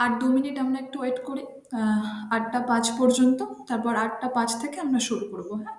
আর 2 minute আমরা একটু wait করি, 8টা 5 পর্যন্ত। তারপর 8টা 5 থেকে আমরা শুরু করবো, হ্যাঁ।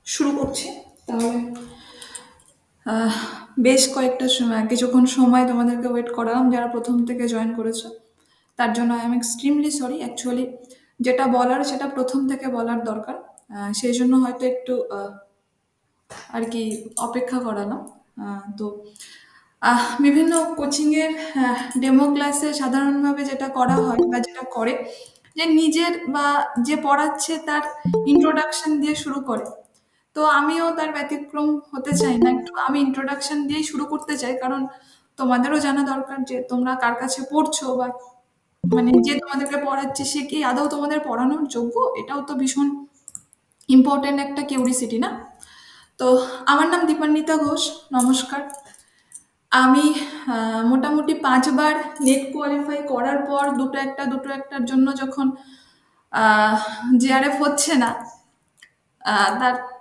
শুরু করছি তাহলে। আহ, বেশ কয়েকটা সময়, কিছুক্ষণ সময় তোমাদেরকে ওয়েট করালাম যারা প্রথম থেকে জয়েন করেছো। তার জন্য I am extremely sorry. Actually যেটা বলার সেটা প্রথম থেকে বলার দরকার, সেই জন্য হয়তো একটু আর কি অপেক্ষা করালাম। তো বিভিন্ন কোচিংয়ের ডেমো ক্লাসে সাধারণভাবে যেটা করা হয় বা যেটা করে, যে নিজের বা যে পড়াচ্ছে তার ইন্ট্রোডাকশন দিয়ে শুরু করে। তো আমিও তার ব্যতিক্রম হতে চাই না, একটু আমি ইন্ট্রোডাকশন দিয়েই শুরু করতে চাই, কারণ তোমাদেরও জানা দরকার যে তোমরা কার কাছে পড়ছো, বা মানে যে তোমাদেরকে পড়াচ্ছে সে কি আদৌ তোমাদের পড়ানোর যোগ্য, এটাও তো ভীষণ ইম্পর্টেন্ট একটা কিউরিসিটি না। তো আমার নাম দীপান্বিতা ঘোষ। নমস্কার। আমি মোটামুটি 5বার নেট কোয়ালিফাই করার পর দুটো একটার জন্য যখন জেআরএফ হচ্ছে না,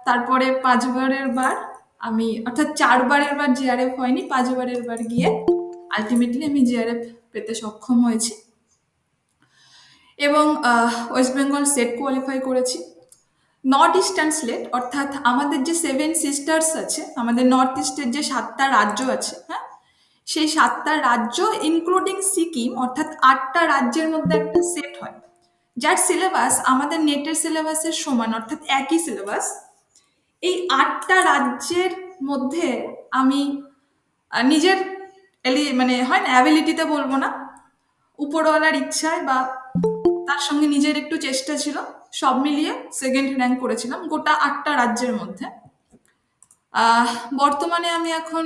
তারপরে 5বারের বার আমি, অর্থাৎ 4বারের বার জেআরএফ হয়নি, 5বারের বার গিয়ে আলটিমেটলি আমি জেআরএফ পেতে সক্ষম হয়েছি। এবং ওয়েস্ট বেঙ্গল সেট কোয়ালিফাই করেছি। নর্থ ইস্টার্ন স্টেট, অর্থাৎ আমাদের যে 7 সিস্টার্স আছে, আমাদের নর্থ ইস্টের যে 7টা রাজ্য আছে, হ্যাঁ, সেই 7টা রাজ্য ইনক্লুডিং সিকিম, অর্থাৎ 8টা রাজ্যের মধ্যে একটা সেট হয়, যার সিলেবাস আমাদের নেটের সিলেবাসের সমান, অর্থাৎ একই সিলেবাস। এই 8টা রাজ্যের মধ্যে আমি নিজের মানে হয় না অ্যাবিলিটিতে বলবো না, উপরওয়ালার ইচ্ছায় বা তার সঙ্গে নিজের একটু চেষ্টা ছিল, সব মিলিয়ে সেকেন্ড র্যাঙ্ক করেছিলাম গোটা 8টা রাজ্যের মধ্যে। আহ, বর্তমানে আমি এখন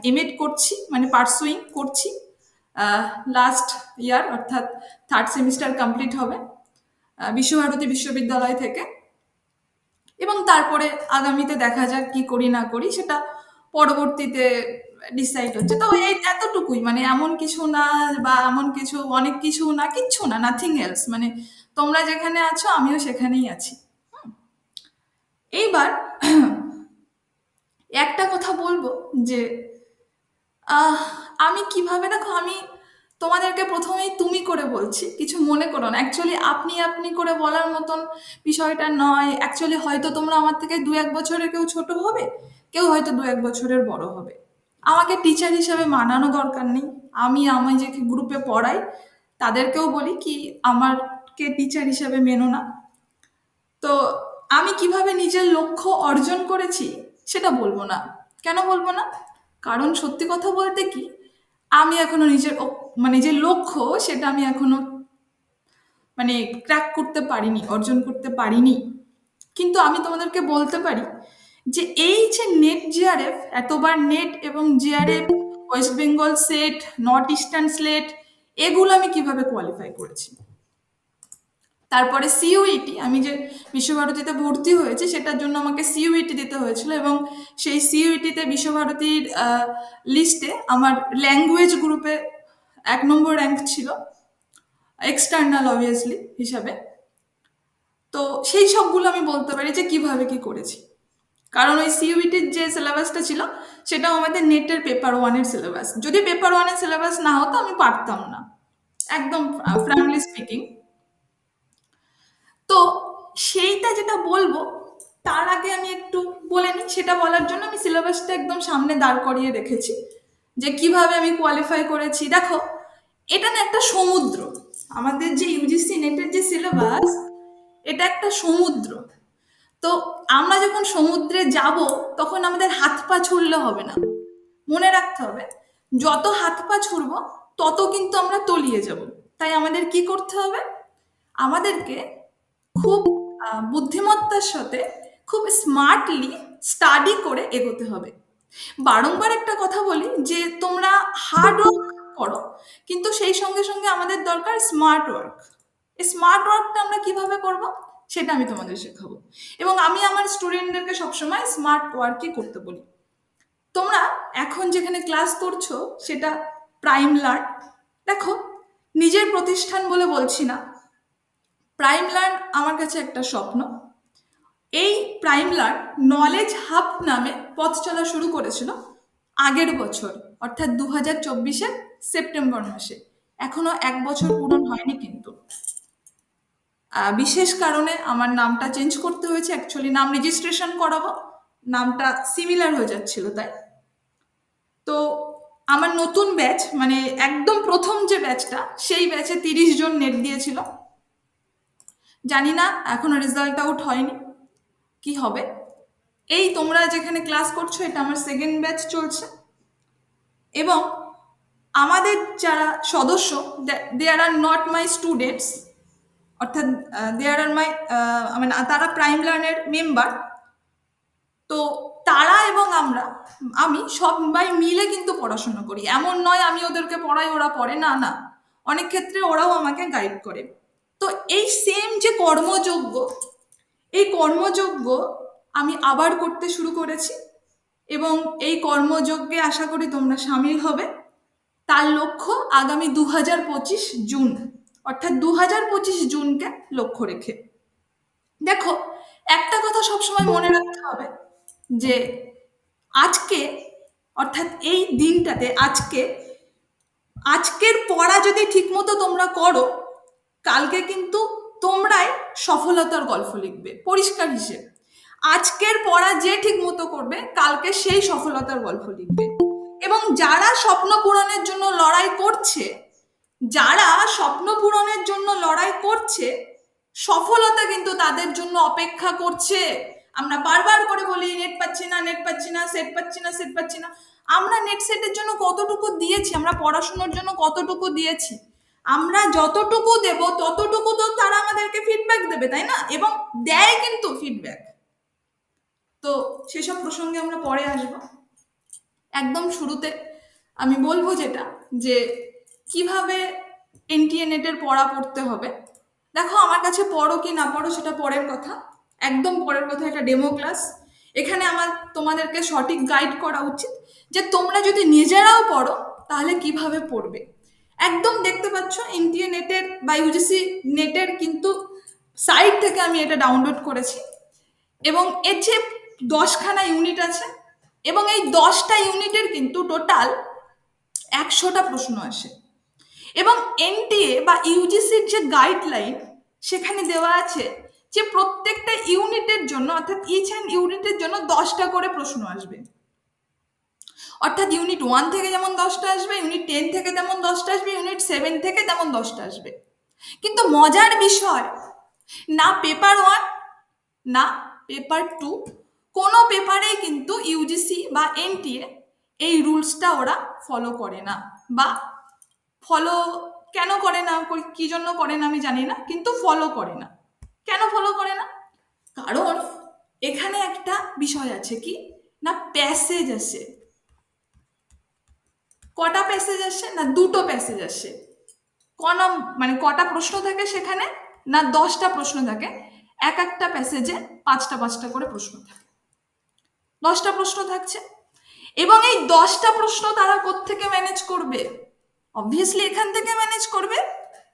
এমএড করছি, মানে পার্সুইং করছি লাস্ট ইয়ার অর্থাৎ থার্ড সেমিস্টার কমপ্লিট হবে বিশ্বভারতী বিশ্ববিদ্যালয় থেকে। এবং তারপরে আগামীতে দেখা যাক কি করি না করি, সেটা পরবর্তীতে ডিসাইড হচ্ছে। তো এই এতটুকুই, মানে এমন কিছু না, বা এমন কিছু অনেক কিছু না, কিচ্ছু না, নাথিং এলস। মানে তোমরা যেখানে আছো আমিও সেখানেই আছি। এইবার একটা কথা বলবো যে আহ, আমি কিভাবে, দেখো আমি তোমাদেরকে প্রথমেই তুমি করে বলছি, কিছু মনে করো না। অ্যাকচুয়ালি আপনি আপনি করে বলার মতন বিষয়টা নয়। অ্যাকচুয়ালি হয়তো তোমরা আমার থেকে 2-1 বছরের কেউ ছোট হবে, কেউ হয়তো 2-1 বছরের বড় হবে। আমাকে টিচার হিসেবে মানানো দরকার নেই। আমি যে গ্রুপে পড়াই তাদেরকেও বলি কি আমারকে টিচার হিসেবে মেনো না। তো আমি কিভাবে নিজের লক্ষ্য অর্জন করেছি সেটা বলবো না। কেন বলবো না? কারণ সত্যি কথা বলতে কি, আমি এখনো নিজের মানে যে লক্ষ্য সেটা আমি এখনো মানে ক্র্যাক করতে পারিনি, অর্জন করতে পারিনি। কিন্তু আমি তোমাদেরকে বলতে পারি যে এই যে নেট জিআরএফ, এতবার নেট এবং JRF, West Bengal set, north eastern slate, এগুলো আমি কিভাবে কোয়ালিফাই করেছি। তারপরে সিইউইটি, আমি যে বিশ্বভারতীতে ভর্তি হয়েছি সেটার জন্য আমাকে সিইউইটি দিতে হয়েছিল, এবং সেই সিইউইটিতে বিশ্বভারতীর লিস্টে আমার ল্যাঙ্গুয়েজ গ্রুপে 1 নম্বর র্যাঙ্ক ছিল, এক্সটার্নাল অবভিয়াসলি হিসাবে। তো সেই সবগুলো আমি বলতে পারি যে কিভাবে কি করেছি। কারণ ওই সিইউইটির যে সিলেবাসটা ছিল সেটাও আমাদের নেটের পেপার 1-এর সিলেবাস। যদি পেপার 1-এর সিলেবাস না হতো আমি পারতাম না, একদম ফ্র্যাঙ্কলি স্পিকিং। তো সেইটা যেটা বলবো তার আগে আমি একটু বলে নিই। সেটা বলার জন্য আমি সিলেবাসটা একদম সামনে দাঁড় করিয়ে রেখেছি যে কিভাবে আমি কোয়ালিফাই করেছি। দেখো, এটা না একটা সমুদ্র। আমাদের যে ইউজিসি নেটের যে সিলেবাস, এটা একটা সমুদ্র। তো আমরা যখন সমুদ্রে যাব তখন আমাদের হাত পা ছুড়লে হবে না। মনে রাখতে হবে, যত হাত পা ছুড়বো তত কিন্তু আমরা তলিয়ে যাব। তাই আমাদের কি করতে হবে? আমাদেরকে খুব বুদ্ধিমত্তার সাথে, খুব স্মার্টলি স্টাডি করে এগোতে হবে। বারংবার একটা কথা বলি যে তোমরা হার্ড ওয়ার্ক করো, কিন্তু সেই সঙ্গে সঙ্গে আমাদের দরকার স্মার্ট ওয়ার্ক। এই স্মার্ট ওয়ার্কটা আমরা কিভাবে করব সেটা আমি তোমাদের শেখাবো। এবং আমি আমার স্টুডেন্টদেরকে সবসময় স্মার্ট ওয়ার্কই করতে বলি। তোমরা এখন যেখানে ক্লাস করছো সেটা প্রাইম লার্ন। দেখো, নিজের প্রতিষ্ঠান বলে বলছি না, প্রাইম লার্ন আমার কাছে একটা স্বপ্ন। এই প্রাইম লার্ন নলেজ হাব নামে পথ চলা শুরু করেছিল আগের বছর, অর্থাৎ 2024-এর সেপ্টেম্বর মাসে। এখনো 1 বছর পূরণ হয়নি, কিন্তু বিশেষ কারণে আমার নামটা চেঞ্জ করতে হয়েছে। অ্যাকচুয়ালি নাম রেজিস্ট্রেশন করাবো, নামটা সিমিলার হয়ে যাচ্ছিল তাই। তো আমার নতুন ব্যাচ, মানে একদম প্রথম যে ব্যাচটা, সেই ব্যাচে 30 জন নেট দিয়েছিল। জানি না, এখনো রেজাল্ট আউট হয়নি, কি হবে। এই তোমরা যেখানে ক্লাস করছো এটা আমার সেকেন্ড ব্যাচ চলছে। এবং আমাদের যারা সদস্য, দেয়ার আর নট মাই স্টুডেন্টস, অর্থাৎ দেয়ার আর মাই, মানে তারা প্রাইম লার্নের মেম্বার। তো তারা এবং আমি সবাই মিলে কিন্তু পড়াশোনা করি। এমন নয় আমি ওদেরকে পড়াই ওরা পড়ে, না না, অনেক ক্ষেত্রে ওরাও আমাকে গাইড করে। তো এই সেম যে কর্মযোগ্য, এই কর্মযজ্ঞ আমি আবার করতে শুরু করেছি, এবং এই কর্মযজ্ঞে আশা করি তোমরা সামিল হবে। তার লক্ষ্য আগামী 2025 জুন, অর্থাৎ 2025 জুনকে লক্ষ্য রেখে। দেখো, একটা কথা সবসময় মনে রাখতে হবে যে আজকে, অর্থাৎ এই দিনটাতে, আজকের পড়া যদি ঠিকমতো তোমরা করো, কালকে কিন্তু তোমরাই সফলতার গল্প লিখবে। পরিষ্কার হিসেব, আজকের পড়া যে ঠিক মতো করবে কালকে সেই সফলতার গল্প লিখবে। এবং যারা স্বপ্ন পূরণের জন্য লড়াই করছে, যারা স্বপ্ন পূরণের জন্য লড়াই করছে, সফলতা কিন্তু তাদের জন্য অপেক্ষা করছে। আমরা বারবার করে বলি নেট পাচ্ছি না, নেট পাচ্ছি না, সেট পাচ্ছি না, সেট পাচ্ছি না। আমরা নেট সেটের জন্য কতটুকু দিয়েছি, আমরা পড়াশোনার জন্য কতটুকু দিয়েছি, আমরা যতটুকু দেব ততটুকু তো তারা আমাদেরকে ফিডব্যাক দেবে, তাই না? এবং দেয় কিন্তু ফিডব্যাক। তো সেসব প্রসঙ্গে আমরা পরে আসবো। একদম শুরুতে আমি বলবো যেটা, যে কিভাবে এনটিএ নেটের পড়া পড়তে হবে। দেখো, আমার কাছে পড়ো কি না পড়ো সেটা পরের কথা, একদম পরের কথা, এটা ডেমো ক্লাস। এখানে আমার তোমাদেরকে সঠিক গাইড করা উচিত যে তোমরা যদি নিজেরাও পড়ো তাহলে কিভাবে পড়বে। একদম দেখতে পাচ্ছ এনটিএ নেটের বা ইউজিসি নেটের কিন্তু সাইট থেকে আমি এটা ডাউনলোড করেছি, এবং এর যে 10খানা ইউনিট আছে, এবং এই 10টা ইউনিটের কিন্তু টোটাল 100টা প্রশ্ন আসে। এবং এনটিএ বা ইউজিসির যে গাইডলাইন সেখানে দেওয়া আছে যে প্রত্যেকটা ইউনিটের জন্য, অর্থাৎ ইচ অ্যান্ড ইউনিটের জন্য 10টা করে প্রশ্ন আসবে। অর্থাৎ ইউনিট 1 থেকে যেমন 10টা আসবে, ইউনিট 10 থেকে তেমন 10টা আসবে, ইউনিট 7 থেকে তেমন 10টা আসবে। কিন্তু মজার বিষয়, না পেপার 1 না পেপার 2 কোনো পেপারেই কিন্তু ইউজিসি বা এনটিএ এই রুলসটা ওরা ফলো করে না, বা ফলো কেন করে না, কি জন্য করে না আমি জানি না, কিন্তু ফলো করে না। কেন ফলো করে না? কারণ এখানে একটা বিষয় আছে, কি না প্যাসেজ আছে। কটা প্যাসেজ আসে? না 2টো প্যাসেজ আসে। মানে কটা প্রশ্ন থাকে সেখানে? না 10টা প্রশ্ন থাকে। এক একটা প্যাসেজে 5টা 5টা করে প্রশ্ন থাকে, 10টা প্রশ্ন থাকছে। এবং এই 10টা প্রশ্ন তারা কোত্থেকে ম্যানেজ করবে? অবভিয়াসলি এখান থেকে ম্যানেজ করবে।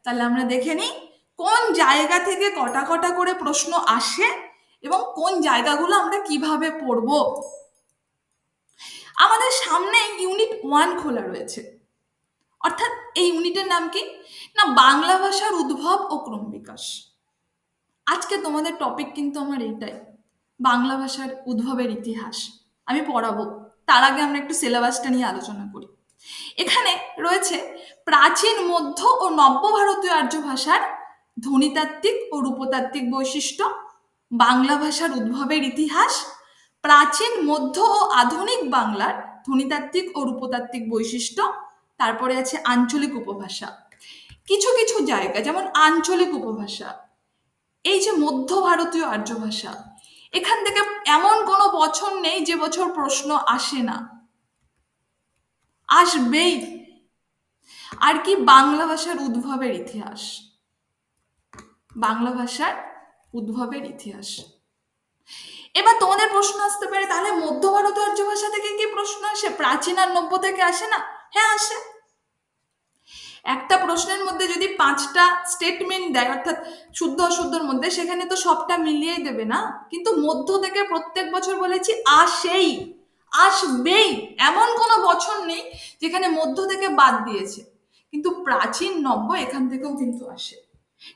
তাহলে আমরা দেখে নিই কোন জায়গা থেকে কটা কটা করে প্রশ্ন আসে এবং কোন জায়গাগুলো আমরা কিভাবে পড়ব। আমাদের সামনে ইউনিট 1 খোলা রয়েছে, অর্থাৎ এই ইউনিটের নাম কি না বাংলা ভাষার উদ্ভব ও ক্রম বিকাশ। আজকে তোমাদের টপিক কিন্তু আমার এইটাই, বাংলা ভাষার উদ্ভবের ইতিহাস আমি পড়াবো। তার আগে আমরা একটু সিলেবাসটা নিয়ে আলোচনা করি। এখানে রয়েছে প্রাচীন, মধ্য ও নব্য ভারতীয় আর্য ভাষার ধ্বনিতাত্ত্বিক ও রূপতাত্ত্বিক বৈশিষ্ট্য, বাংলা ভাষার উদ্ভবের ইতিহাস, প্রাচীন, মধ্য ও আধুনিক বাংলার ধ্বনিতাত্ত্বিক ও রূপতাত্ত্বিক বৈশিষ্ট্য, তারপরে আছে আঞ্চলিক উপভাষা। কিছু কিছু জায়গা যেমন আঞ্চলিক উপভাষা, এই যে মধ্য ভারতীয় আর্য ভাষা, এখান থেকে এমন কোনো বছর নেই যে বছর প্রশ্ন আসে না, আসবেই। আর কি বাংলা ভাষার উদ্ভবের ইতিহাস, বাংলা ভাষার উদ্ভবের ইতিহাস। এবার তোমাদের প্রশ্ন আসতে পারে তাহলে মধ্য ভারতীয় আর্য ভাষা থেকে কি প্রশ্ন আসে, প্রাচীন আর নব্য থেকে আসে না? হ্যাঁ আসে। একটা প্রশ্নের মধ্যে যদি 5টা স্টেটমেন্ট দেয়, অর্থাৎ শুদ্ধ অশুদ্ধর মধ্যে, সেখানে তো সবটা মিলিয়েই দেবে না। কিন্তু মধ্য থেকে প্রত্যেক বছর বলেছি আসেই, আসবেই, এমন কোনো বছর নেই যেখানে মধ্য থেকে বাদ দিয়েছে। কিন্তু প্রাচীন, নব্য এখান থেকেও কিন্তু আসে।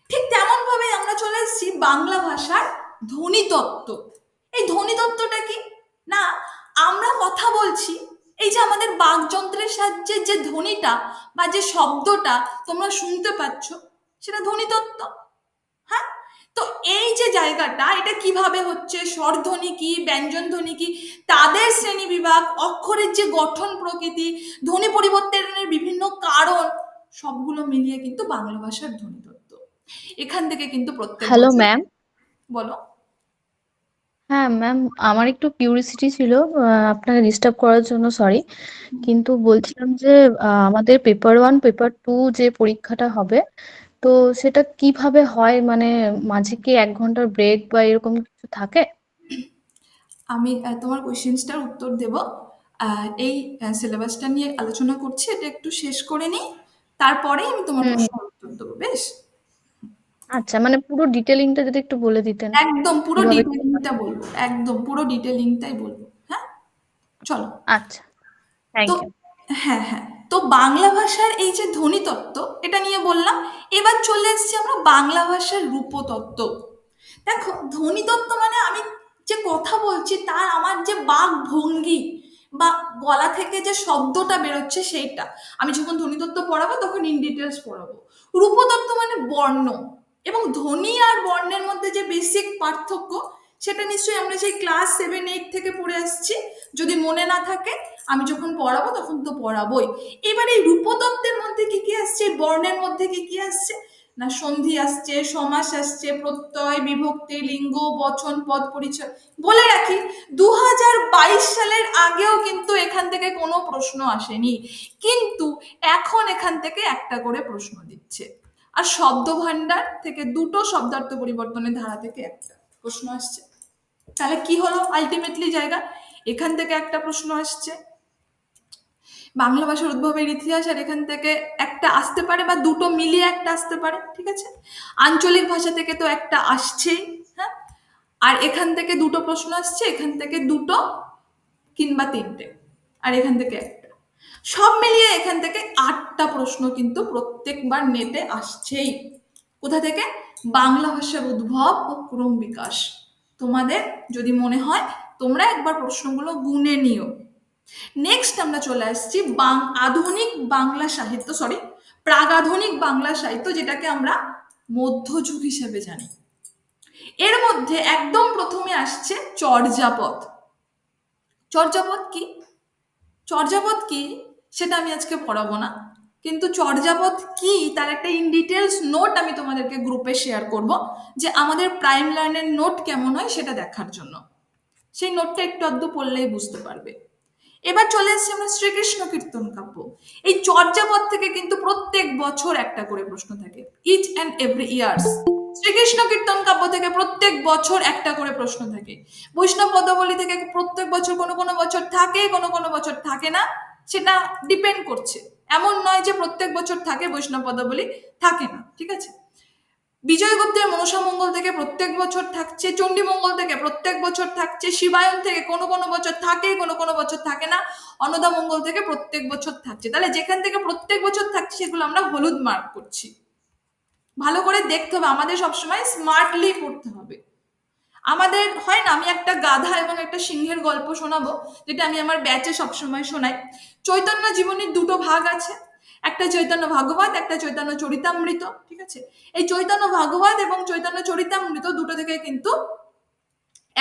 ঠিক তেমন ভাবে আমরা চলে এসেছি বাংলা ভাষার ধ্বনিতত্ত্ব। এই ধ্বনিতত্ত্বটা কি না, আমরা কথা বলছি, এই যে আমাদের বাকযন্ত্রের সাহায্যে যে ধ্বনিটা বা যে শব্দটা তোমরা শুনতে পাচ্ছ, সেটা ধ্বনিতত্ত্ব। হ্যাঁ, তো এই যে জায়গাটা, এটা কিভাবে হচ্ছে, স্বরধ্বনি কি, ব্যঞ্জন ধ্বনি কি, তাদের শ্রেণী বিভাগ, অক্ষরের যে গঠন প্রকৃতি, ধ্বনি পরিবর্তনের বিভিন্ন কারণ, সবগুলো মিলিয়ে কিন্তু বাংলা ভাষার ধ্বনিতত্ত্ব। এখান থেকে কিন্তু প্রত্যেক হ্যালো বছর। ম্যাম। বলো। হ্যাঁ ম্যাম, আমার একটু কিউরিসিটি ছিল, আপনাকে ডিস্টার্ব করার জন্য সরি। কিন্তু বলছিলাম যে আমাদের পেপার 1 পেপার 2 যে পরীক্ষাটা হবে, তো সেটা কিভাবে হয়, মানে মাঝে কি 1 ঘন্টার ব্রেক বা এরকম কিছু থাকে? আমি তোমার কোয়েশ্চেন্সটার উত্তর দেব। এই সিলেবাসটা নিয়ে আলোচনা করছি, এটা একটু শেষ করে নিই, তারপরে আমি তোমার হুম হুম। প্রশ্নের উত্তর দেবো, বেশ? আচ্ছা, মানে পুরো ডিটেলিংটা যদি একটু বলে দিতেন একদম পুরো কিভাবে কি হয়। ডিটেলিংটা বলবো, একদম পুরো ডিটেলিংটাই বলবো, হ্যাঁ। চলো। আচ্ছা, তো থ্যাংক ইউ। হ্যাঁ হ্যাঁ, তো বাংলা ভাষার এই যে ধ্বনিতত্ত্ব, এটা নিয়ে বললাম। এবার চলে এসেছি আমরা বাংলা ভাষার রূপতত্ত্ব। দেখো, ধ্বনিতত্ত্ব মানে আমি যে কথা বলছি তার আমার যে বাক ভঙ্গি বা গলা থেকে যে শব্দটা বেরোচ্ছে সেইটা। আমি যখন ধ্বনিতত্ত্ব পড়াবো তখন ইন ডিটেলস পড়াবো। রূপতত্ত্ব মানে বর্ণ, এবং ধ্বনি আর বর্ণের মধ্যে যে বেসিক পার্থক্য, সেটা নিশ্চয়ই আমরা সেই ক্লাস 7-8 থেকে পড়ে আসছি। যদি মনে না থাকে, আমি যখন পড়াবো তখন তো পড়াবোই। এবার এই রূপতত্ত্বের মধ্যে কি কি আসছে, বর্ণের মধ্যে কি কি আসছে, না সন্ধি আসছে, সমাস আসছে, প্রত্যয়, বিভক্তি, লিঙ্গ, বচন, পদ পরিচয়। বলে রাখি 2022 সালের আগেও কিন্তু এখান থেকে কোনো প্রশ্ন আসেনি, কিন্তু এখন এখান থেকে একটা করে প্রশ্ন দিচ্ছে। আর শব্দ ভান্ডার থেকে দুটো শব্দার্থ পরিবর্তনের ধারা থেকে একটা প্রশ্ন আসছে। তাহলে কি হলো আলটিমেটলি জায়গা, এখান থেকে একটা প্রশ্ন আসছে, বাংলা ভাষার উদ্ভবের ইতিহাস, আর এখান থেকে একটা আসতে পারে বা দুটো মিলিয়ে একটা আসতে পারে, ঠিক আছে। আঞ্চলিক ভাষা থেকে তো একটা আসছেই, হ্যাঁ। আর এখান থেকে দুটো প্রশ্ন আসছে, এখান থেকে দুটো কিংবা তিনটে, আর এখান থেকে একটা, সব মিলিয়ে এখান থেকে 8টা প্রশ্ন কিন্তু প্রত্যেকবার নেটে আসছেই। কোথা থেকে? বাংলা ভাষার উদ্ভব ও ক্রম বিকাশ। তোমাদের যদি মনে হয় তোমরা একবার প্রশ্নগুলো গুনে নিও। নেক্সট আমরা চলে আসছি আধুনিক বাংলা সাহিত্য, সরি, প্রাগাধুনিক বাংলা সাহিত্য, যেটাকে আমরা মধ্যযুগ হিসেবে জানি। এর মধ্যে একদম প্রথমে আসছে চর্যাপদ। চর্যাপদ কি? চর্যাপদ কি সেটা আমি আজকে পড়াবো না, কিন্তু চর্যাপদ কি তার একটা ইন ডিটেলস নোট আমি তোমাদেরকে গ্রুপে শেয়ার করব, যে আমাদের প্রাইম লার্নের নোট কেমন হয় সেটা দেখার জন্য। সেই নোটটা একটু আধটু পড়লেই বুঝতে পারবে। এবার চলে এসেছি আমরা শ্রীকৃষ্ণ কীর্তন কাব্য। এই চর্যাপদ থেকে কিন্তু প্রত্যেক বছর একটা করে প্রশ্ন থাকে, each and every years. Srikrishna Kirtan কাব্য থেকে প্রত্যেক বছর একটা করে প্রশ্ন থাকে। বৈষ্ণব পদাবলী থেকে প্রত্যেক বছর কোনো কোনো বছর থাকে, কোনো কোনো বছর থাকে না, সেটা ডিপেন্ড করছে। এমন নয় যে প্রত্যেক বছর থাকে বৈষ্ণব পদাবলী, থাকে না, ঠিক আছে। বিজয়গুপ্তের মনসা মঙ্গল থেকে প্রত্যেক বছর থাকছে, চণ্ডী মঙ্গল থেকে প্রত্যেক বছর থাকছে, শিবায়ন থেকে কোনো কোনো বছর থাকে, কোনো কোনো বছর থাকে না, অন্নদা মঙ্গল থেকে প্রত্যেক বছর থাকছে। তাহলে যেখান থেকে প্রত্যেক বছর থাকছে সেগুলো আমরা হলুদ মার্ক করছি। ভালো করে দেখতে হবে, আমাদের সবসময় স্মার্টলি পড়তে হবে। আমাদের হয় না, আমি একটা গাধা এবং একটা সিংহের গল্প শোনাবো, যেটা আমি আমার ব্যাচে সবসময় শোনাই। চৈতন্য জীবনীর দুটো ভাগ আছে, একটা চৈতন্য ভাগবত, একটা চৈতন্য চরিতামৃত, ঠিক আছে। এই চৈতন্য ভাগবত এবং চৈতন্য চরিতামৃত দুটো থেকে কিন্তু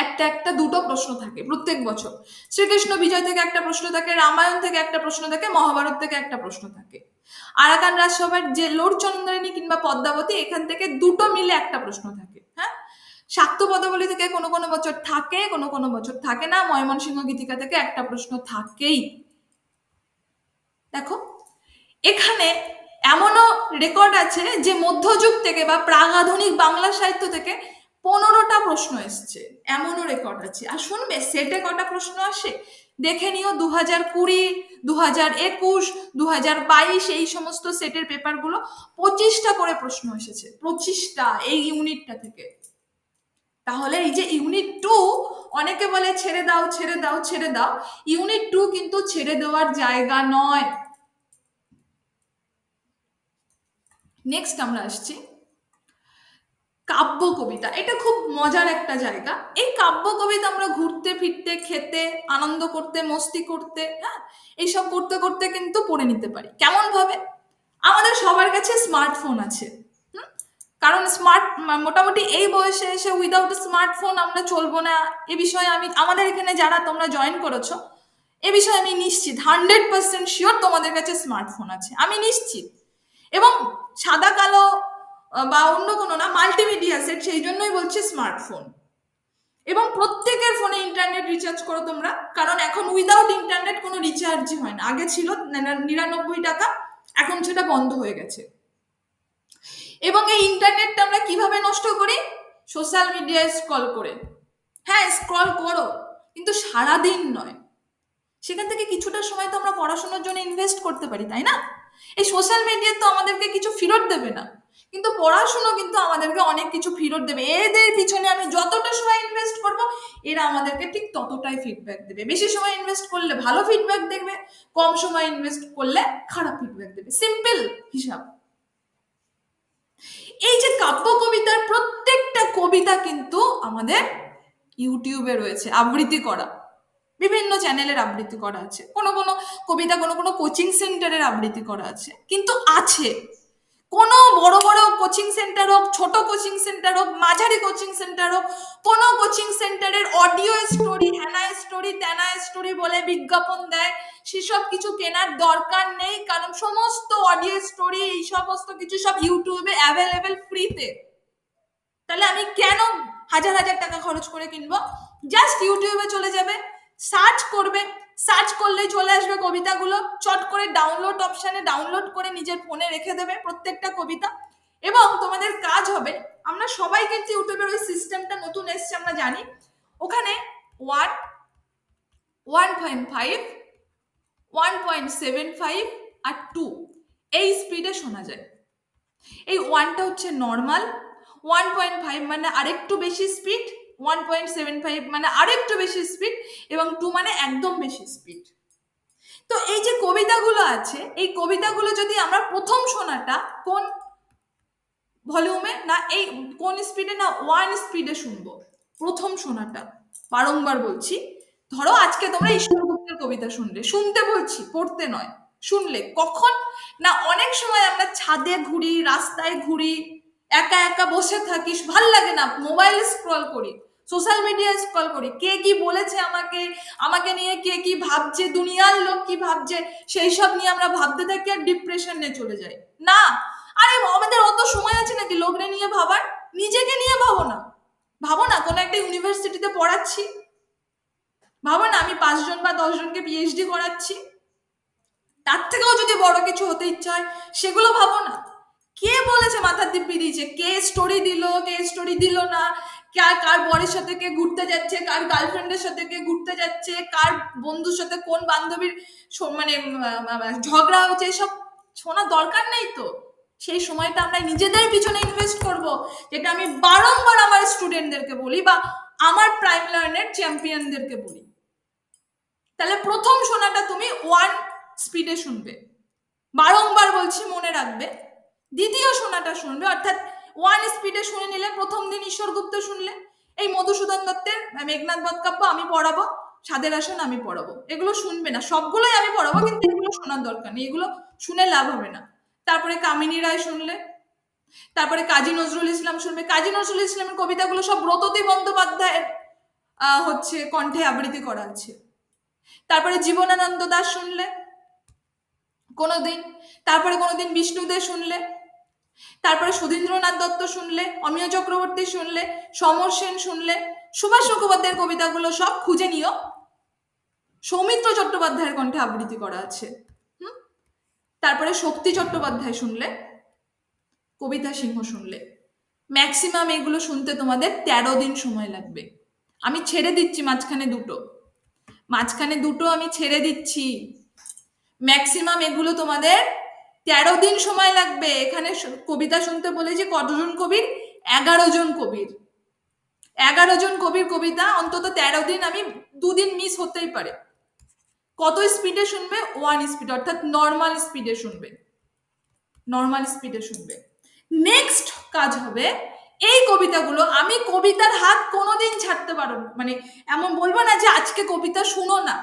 একটা একটা দুটো প্রশ্ন থাকে প্রত্যেক বছর। শ্রীকৃষ্ণ বিজয় থেকে একটা প্রশ্ন থাকে, রামায়ণ থেকে একটা প্রশ্ন থাকে, মহাভারত থেকে একটা প্রশ্ন থাকে। আরাকান রাজসভার যে লোর চন্দ্রানী কিংবা পদ্মাবতী, এখান থেকে দুটো মিলে একটা প্রশ্ন থাকে, হ্যাঁ। শাক্ত পদাবলী থেকে কোনো কোনো বছর থাকে, কোনো কোনো বছর থাকে না, ময়মনসিংহ গীতিকা থেকে একটা প্রশ্ন থাকেই। দেখো এখানে এমনও রেকর্ড আছে যে মধ্যযুগ থেকে বা প্রাগাধুনিক বাংলা সাহিত্য থেকে 15টা প্রশ্ন এসছে, এমনও রেকর্ড আছে। আর শুনবে সেটে কটা প্রশ্ন আসে দেখে নিও। 2020, 2021, 2022 এই সমস্ত সেটের পেপারগুলো 25টা করে প্রশ্ন এসেছে, 25টা এই ইউনিটটা থেকে। তাহলে এই যে ইউনিট 2, অনেকে বলে ছেড়ে দাও ছেড়ে দাও ছেড়ে দাও, ইউনিট 2 কিন্তু ছেড়ে দেওয়ার জায়গা নয়। নেক্সট আমরা আসছি কাব্য কবিতা। এটা খুব মজার একটা জায়গা। এই কাব্য কবিতা আমরা ঘুরতে ফিরতে, খেতে, আনন্দ করতে, মস্তি করতে, হ্যাঁ, এইসব করতে করতে কিন্তু পড়ে নিতে পারি। কেমন ভাবে? আমাদের সবার কাছে স্মার্টফোন আছে, কারণ মোটামুটি এই বয়সে এসে উইদাউট স্মার্টফোন আমরা চলবো না। এ বিষয়ে আমি, আমাদের এখানে যারা তোমরা জয়েন করেছো, এ বিষয়ে আমি নিশ্চিত, 100% শিওর তোমাদের কাছে স্মার্টফোন আছে, আমি নিশ্চিত। এবং সাদা কালো বা অন্য কোনো না, মাল্টিমিডিয়া সেট, সেই জন্যই বলছি স্মার্টফোন। এবং প্রত্যেকের ফোনে ইন্টারনেট রিচার্জ করো তোমরা, কারণ এখন উইদাউট ইন্টারনেট কোনো রিচার্জই হয় না। আগে ছিল 99 টাকা, এখন সেটা বন্ধ হয়ে গেছে। এবং এই ইন্টারনেটটা আমরা কিভাবে নষ্ট করি? সোশ্যাল মিডিয়ায় স্ক্রল করে। হ্যাঁ, স্ক্রল করো, কিন্তু সারাদিন নয়। সেখান থেকে কিছুটা সময় তো আমরা পড়াশোনার জন্য ইনভেস্ট করতে পারি, তাই না? এই সোশ্যাল মিডিয়া তো আমাদেরকে কিছু ফেরত দেবে না, কিন্তু পড়াশুনো কিন্তু আমাদেরকে অনেক কিছু ফেরত দেবে। এদের পিছনে আমি যতটা সময় ইনভেস্ট করব, এরা আমাদেরকে ঠিক ততটাই ফিডব্যাক দেবে। বেশি সময় ইনভেস্ট করলে ভালো ফিডব্যাক দেখবে, কম সময় ইনভেস্ট করলে খারাপ ফিডব্যাক দেবে। সিম্পল হিসাব। এই যে কাব্য কবিতার প্রত্যেকটা কবিতা কিন্তু আমাদের ইউটিউবে রয়েছে আবৃত্তি করা, বিভিন্ন চ্যানেলের আবৃত্তি করা আছে। কোনো কোনো কবিতা কোনো কোনো কোচিং সেন্টারের আবৃত্তি করা আছে, কিন্তু আছে। কোনো বড় বড় কোচিং সেন্টার হোক, ছোট কোচিং সেন্টার হোক, মাঝারি কোচিং সেন্টার হোক, কোনো কোচিং সেন্টারের অডিও স্টোরি, হ্যানা স্টোরি, ত্যানা স্টোরি বলে বিজ্ঞাপন দেয়, সেসব কিছু কেনার দরকার নেই, কারণ সমস্ত অডিও স্টোরি এই সমস্ত কিছু সব ইউটিউবে অ্যাভেলেবেল ফ্রিতে। তাহলে আমি কেন হাজার হাজার টাকা খরচ করে কিনবো? জাস্ট ইউটিউবে চলে যাবে, সার্চ করবে, সার্চ করলেই চলে আসবে কবিতাগুলো, চট করে ডাউনলোড অপশানে ডাউনলোড করে নিজের ফোনে রেখে দেবে প্রত্যেকটা কবিতা। এবং তোমাদের কাজ হবে, আমরা সবাই কিন্তু ইউটিউবের ওই সিস্টেমটা নতুন এসছে আমরা জানি, ওখানে 1, 1.5, 1.75 আর 2 এই স্পিডে শোনা যায়। এই 1টা হচ্ছে নর্মাল, 1.5 মানে আরেকটু বেশি স্পিড, 1.75 মানে আরেকটু বেশি স্পিড, এবং 2 মানে একদম বেশি স্পিড। তো এই যে কবিতাগুলো আছে, এই কবিতাগুলো যদি আমরা প্রথম শোনাটা কোন ভলিউমে না, এই কোন স্পিডে না 1 স্পিডে শুনবো প্রথম শোনাটা। বারংবার বলছি, ধরো আজকে তোমরা ঈশ্বর গুপ্তের কবিতা শুনলে, শুনতে বলছি, পড়তে নয়, শুনলে কখন না, অনেক সময় আমরা ছাদে ঘুরি, রাস্তায় ঘুরি, একা একা বসে থাকি, ভাল লাগে না, মোবাইল স্ক্রল করি, সোশ্যাল মিডিয়া স্ক্রল করি, কে কি বলেছে আমাকে, আমাকে নিয়ে কে কি ভাবছে, দুনিয়ার লোক কি ভাবছে, সেই সব নিয়ে আমরা ভাবতে থাকি আর ডিপ্রেশনে চলে যাই। না, আরে আমাদের অত সময় আছে নাকি লোকরে নিয়ে ভাবার? নিজেকে নিয়ে ভাবো না, ভাবো না কোনো একটা ইউনিভার্সিটিতে পড়াচ্ছি, ভাবো না আমি 5 জন বা 10 জনকে পিএইচডি করাচ্ছি, তার থেকেও যদি বড় কিছু হতে ইচ্ছা হয় সেগুলো ভাবো না। কে বলেছে মাথার দিব্যি দিয়েছে, কে স্টোরি দিল, কে স্টোরি দিল না, কার বরের সাথে কে ঘুরতে যাচ্ছে, কার গার্লফ্রেন্ডের সাথে কে ঘুরতে যাচ্ছে, কার বন্ধুর সাথে কোন বান্ধবীর মানে ঝগড়া হচ্ছে, এসব শোনার দরকার নেই তো। সেই সময়টা আমরা নিজেদের পিছনে ইনভেস্ট করব, যেটা আমি বারংবার আমার স্টুডেন্টদেরকে বলি বা আমার প্রাইম লার্নের চ্যাম্পিয়নদেরকে বলি। তাহলে প্রথম শোনাটা তুমি 1 স্পিডে শুনবে, বারংবার বলছি মনে রাখবে। দ্বিতীয় শোনাটা শুনবে, অর্থাৎ 1 স্পিডে শুনে নিলে, প্রথম দিন ঈশ্বর গুপ্ত শুনলে, এই মধুসূদন দত্তের মেঘনাদ বধ কাব্য আমি পড়াবো, সাধের আসন আমি পড়াবো, এগুলো শুনবে না, সবগুলোই আমি পড়াবো, কিন্তু এগুলো শোনার দরকার নেই, এগুলো শুনে লাভ হবে না। তারপরে কামিনী রায় শুনলে, তারপরে কাজী নজরুল ইসলাম শুনবে, কাজী নজরুল ইসলামের কবিতাগুলো সব ব্রততী বন্দ্যোপাধ্যায়ের হচ্ছে কণ্ঠে আবৃত্তি করা আছে। তারপরে জীবনানন্দ দাস শুনলে কোনোদিন, তারপরে কোনোদিন বিষ্ণু দে শুনলে, তারপরে সুধীন্দ্রনাথ দত্ত শুনলে, অমিয় চক্রবর্তী শুনলে, সমর সেন শুনলে, সুভাষ মুখোপাধ্যায়ের কবিতাগুলো সব খুঁজে নিও, সৌমিত্র চট্টোপাধ্যায়ের কণ্ঠে আবৃত্তি করা আছে। তারপরে শক্তি চট্টোপাধ্যায় শুনলে, কবিতা সিংহ শুনলে, ম্যাক্সিমাম এগুলো শুনতে তোমাদের 13 দিন সময় লাগবে। আমি ছেড়ে দিচ্ছি মাঝখানে দুটো আমি ছেড়ে দিচ্ছি, ম্যাক্সিমাম এগুলো তোমাদের 13 দিন সময় লাগবে। এখানে কবিতা শুনতে বলেছি কতজন কবির? 11 জন কবির, 11 জন কবির কবিতা, অন্তত 13 দিন, আমি 2 দিন মিস হতেই পারে। কত স্পিডে শুনবে? 1 স্পিড, অর্থাৎ নর্মাল স্পিডে শুনবে, নর্মাল স্পিডে শুনবে। নেক্সট কাজ হবে, এই কবিতাগুলো, আমি কবিতার হাত কোনোদিন ছাড়তে পারো, মানে এমন বলবো না যে আজকে কবিতা শুনো না,